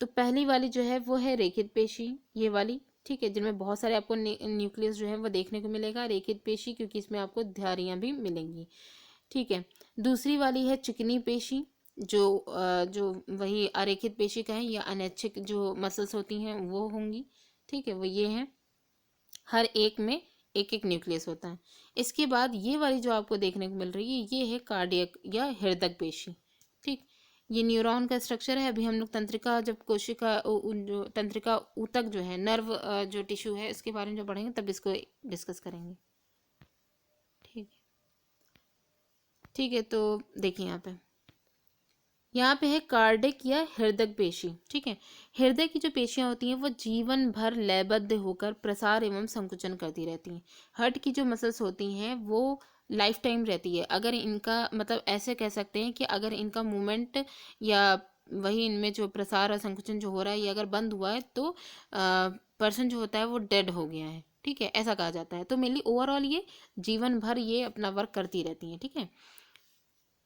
तो पहली वाली जो है वो है रेखित पेशी, ये वाली, ठीक है, जिनमें बहुत सारे आपको न्यूक्लियस जो है वो देखने को मिलेगा। रेखित पेशी क्योंकि इसमें आपको धारियाँ भी मिलेंगी, ठीक है। दूसरी वाली है चिकनी पेशी, जो वही अरेखित पेशी का है, या अनैच्छिक जो मसल्स होती हैं वो होंगी, ठीक है। वो ये हैं, हर एक में एक एक न्यूक्लियस होता है। इसके बाद ये वाली जो आपको देखने को मिल रही है ये है कार्डियक या हृदय पेशी, ठीक। ये न्यूरॉन का स्ट्रक्चर है। अभी हम लोग तंत्रिका, जब कोशिका जो तंत्रिका ऊतक जो है, नर्व जो टिश्यू है, इसके बारे में जब पढ़ेंगे तब इसको डिस्कस करेंगे, ठीक है। ठीक है, तो देखिए यहाँ पे है कार्डिक या हृदय पेशी, ठीक है। हृदय की जो पेशियाँ होती हैं वो जीवन भर लयबद्ध होकर प्रसार एवं संकुचन करती रहती हैं। हार्ट की जो मसल्स होती हैं वो लाइफ टाइम रहती है। अगर इनका मतलब ऐसे कह सकते हैं कि अगर इनका मूवमेंट या वही इनमें जो प्रसार और संकुचन जो हो रहा है ये अगर बंद हुआ है तो पर्सन जो होता है वो डेड हो गया है, ठीक है, ऐसा कहा जाता है। तो मेनली ओवरऑल ये जीवन भर ये अपना वर्क करती रहती हैं, ठीक है।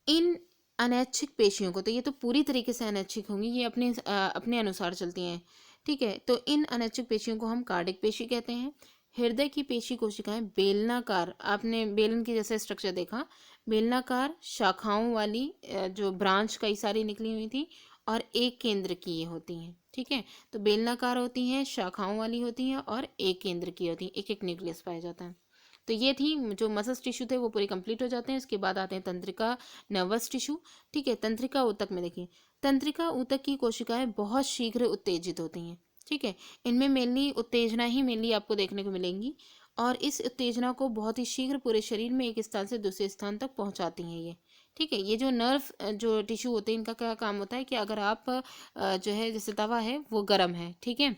इन अनैच्छिक पेशियों को, तो ये तो पूरी तरीके से अनैच्छिक होंगी, ये अपने अनुसार चलती हैं, ठीक है। तो इन अनैच्छिक पेशियों को हम कार्डिक पेशी कहते हैं। हृदय की पेशी कोशिकाएं बेलनाकार, आपने बेलन की जैसे स्ट्रक्चर देखा, बेलनाकार शाखाओं वाली जो ब्रांच कई सारी निकली हुई थी और एक केंद्र की ये होती हैं, ठीक है। तो बेलनाकार होती हैं, शाखाओं वाली होती हैं और एक केंद्र की होती हैं, एक एक न्यूक्लियस पाया जाता है। तो ये थी जो मसल्स टिश्यू थे वो पूरे कंप्लीट हो जाते हैं। इसके बाद आते हैं तंत्रिका नर्वस टिश्यू, ठीक है। तंत्रिका ऊतक में देखिए, तंत्रिका ऊतक की कोशिकाएं बहुत शीघ्र उत्तेजित होती हैं, ठीक है। इनमें मेनली उत्तेजना ही मेनली आपको देखने को मिलेंगी और इस उत्तेजना को बहुत ही शीघ्र पूरे शरीर में एक स्थान से दूसरे स्थान तक पहुंचाती हैं ये, ठीक है। ये जो नर्व जो टिश्यू होते हैं इनका क्या काम होता है कि अगर आप जो है जैसे तवा है वो गर्म है, ठीक है,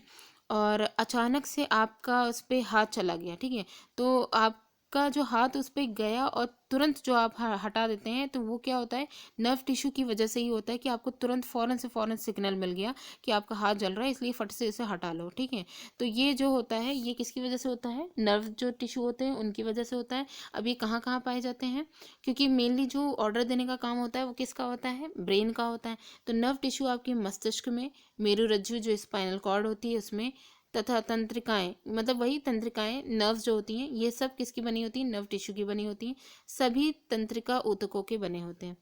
और अचानक से आपका उस पर हाथ चला गया, ठीक है, तो आपका जो हाथ उस पर गया और तुरंत जो आप हटा देते हैं तो वो क्या होता है, नर्व टिश्यू की वजह से ही होता है कि आपको तुरंत फ़ौरन सिग्नल मिल गया कि आपका हाथ जल रहा है, इसलिए फट से इसे हटा लो, ठीक है। तो ये जो होता है ये किसकी वजह से होता है, नर्व जो टिश्यू होते हैं उनकी वजह से होता है। अब ये कहाँ कहाँ पाए जाते हैं, क्योंकि मेनली जो ऑर्डर देने का काम होता है वो किसका होता है, ब्रेन का होता है। तो नर्व टिश्यू आपके मस्तिष्क में, मेरुरज्जु जो स्पाइनल कॉर्ड होती है उसमें, तथा तंत्रिकाएं, मतलब वही तंत्रिकाएं नर्व्स जो होती हैं ये सब किसकी बनी होती हैं, नर्व टिश्यू की बनी होती हैं। सभी तंत्रिका ऊतकों के बने होते हैं।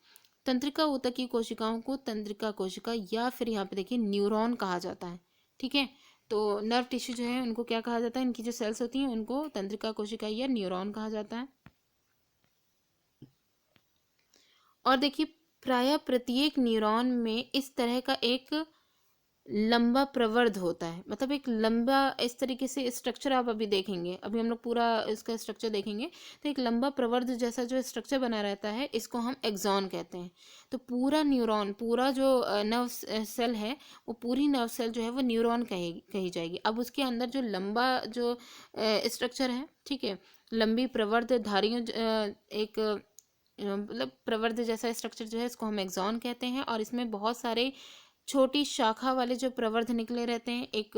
तंत्रिका ऊतक की कोशिकाओं को तंत्रिका कोशिका या फिर यहाँ पे देखिए न्यूरॉन कहा जाता है, ठीक है। तो नर्व टिश्यू जो है उनको क्या कहा जाता है, इनकी जो सेल्स होती हैं उनको तंत्रिका कोशिका या न्यूरॉन कहा जाता है। और देखिए प्रायः प्रत्येक न्यूरॉन में इस तरह का एक लंबा प्रवर्ध होता है, मतलब एक लंबा, इस तरीके से स्ट्रक्चर आप अभी देखेंगे, अभी हम लोग पूरा इसका स्ट्रक्चर देखेंगे, तो एक लंबा प्रवर्ध जैसा जो स्ट्रक्चर बना रहता है, इसको हम एक्सॉन कहते हैं। तो पूरा न्यूरॉन, पूरा जो नर्व सेल है, वो पूरी नर्व सेल जो है वो न्यूरॉन कही जाएगी। अब उसके अंदर जो लंबा जो स्ट्रक्चर है, ठीक है, लंबी प्रवर्ध धारियों एक मतलब प्रवर्ध जैसा स्ट्रक्चर जो है, इसको हम एक्सॉन कहते हैं। और इसमें बहुत सारे छोटी शाखा वाले जो प्रवर्ध निकले रहते हैं, एक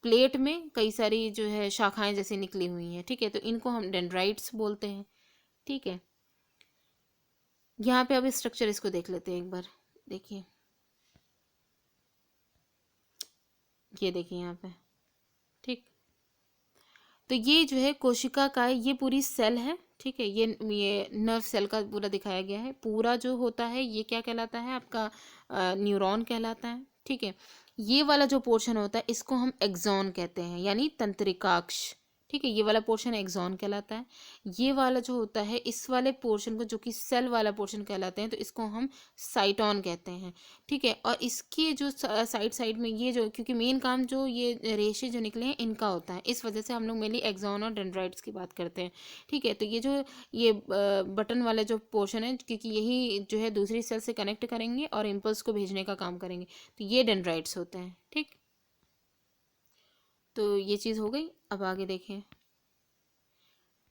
प्लेट में कई सारी जो है शाखाएं जैसी निकली हुई हैं, ठीक है, तो इनको हम डेंड्राइट्स बोलते हैं। ठीक है, यहाँ पे अब स्ट्रक्चर इसको देख लेते हैं एक बार। देखिए, ये देखिए यहाँ पे, ठीक, तो ये जो है कोशिका का, ये पूरी सेल है, ठीक है, ये नर्व सेल का पूरा दिखाया गया है। पूरा जो होता है ये क्या कहलाता है, आपका न्यूरॉन कहलाता है। ठीक है, ये वाला जो पोर्शन होता है इसको हम एक्सॉन कहते हैं, यानी तंत्रिकाक्ष। ठीक है, ये वाला पोर्शन एक्सॉन कहलाता है। ये वाला जो होता है, इस वाले पोर्शन को, जो कि सेल वाला पोर्शन कहलाते हैं, तो इसको हम साइटोन कहते हैं। ठीक है, और इसके जो साइड साइड में ये जो, क्योंकि मेन काम जो ये रेशे जो निकले हैं इनका होता है, इस वजह से हम लोग मेनली एक्सॉन और डेंड्राइट्स की बात करते हैं। ठीक है, तो ये जो ये बटन वाला जो पोर्शन है, क्योंकि यही जो है दूसरी सेल से कनेक्ट करेंगे और इम्पल्स को भेजने का काम करेंगे, तो ये डेंड्राइट्स होते हैं। ठीक, तो ये चीज़ हो गई। अब आगे देखें,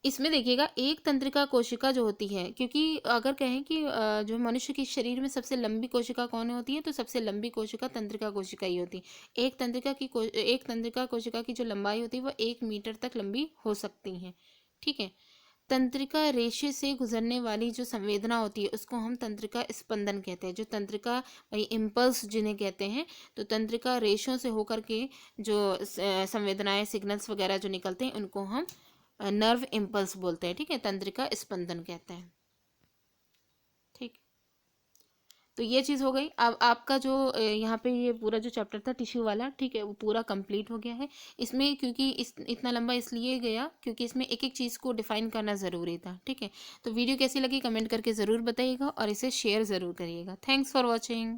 इसमें देखिएगा एक तंत्रिका कोशिका जो होती है, क्योंकि अगर कहें कि जो मनुष्य के शरीर में सबसे लंबी कोशिका कौन होती है, तो सबसे लंबी कोशिका तंत्रिका कोशिका ही होती है। एक तंत्रिका कोशिका की जो लंबाई होती है वो 1 मीटर तक लंबी हो सकती है। ठीक है, तंत्रिका रेशे से गुजरने वाली जो संवेदना होती है उसको हम तंत्रिका स्पंदन कहते हैं। जो तंत्रिका, वही इम्पल्स जिन्हें कहते हैं, तो तंत्रिका रेशों से होकर के जो संवेदनाएं, सिग्नल्स वगैरह जो निकलते हैं, उनको हम नर्व इम्पल्स बोलते हैं। ठीक है, तंत्रिका स्पंदन कहते हैं। ठीक, तो ये चीज़ हो गई। अब आपका जो यहाँ पे ये पूरा जो चैप्टर था टिश्यू वाला, ठीक है, वो पूरा कंप्लीट हो गया है। इसमें क्योंकि इतना लंबा इसलिए गया क्योंकि इसमें एक एक चीज़ को डिफाइन करना ज़रूरी था। ठीक है, तो वीडियो कैसी लगी कमेंट करके ज़रूर बताइएगा और इसे शेयर ज़रूर करिएगा। Thanks for watching.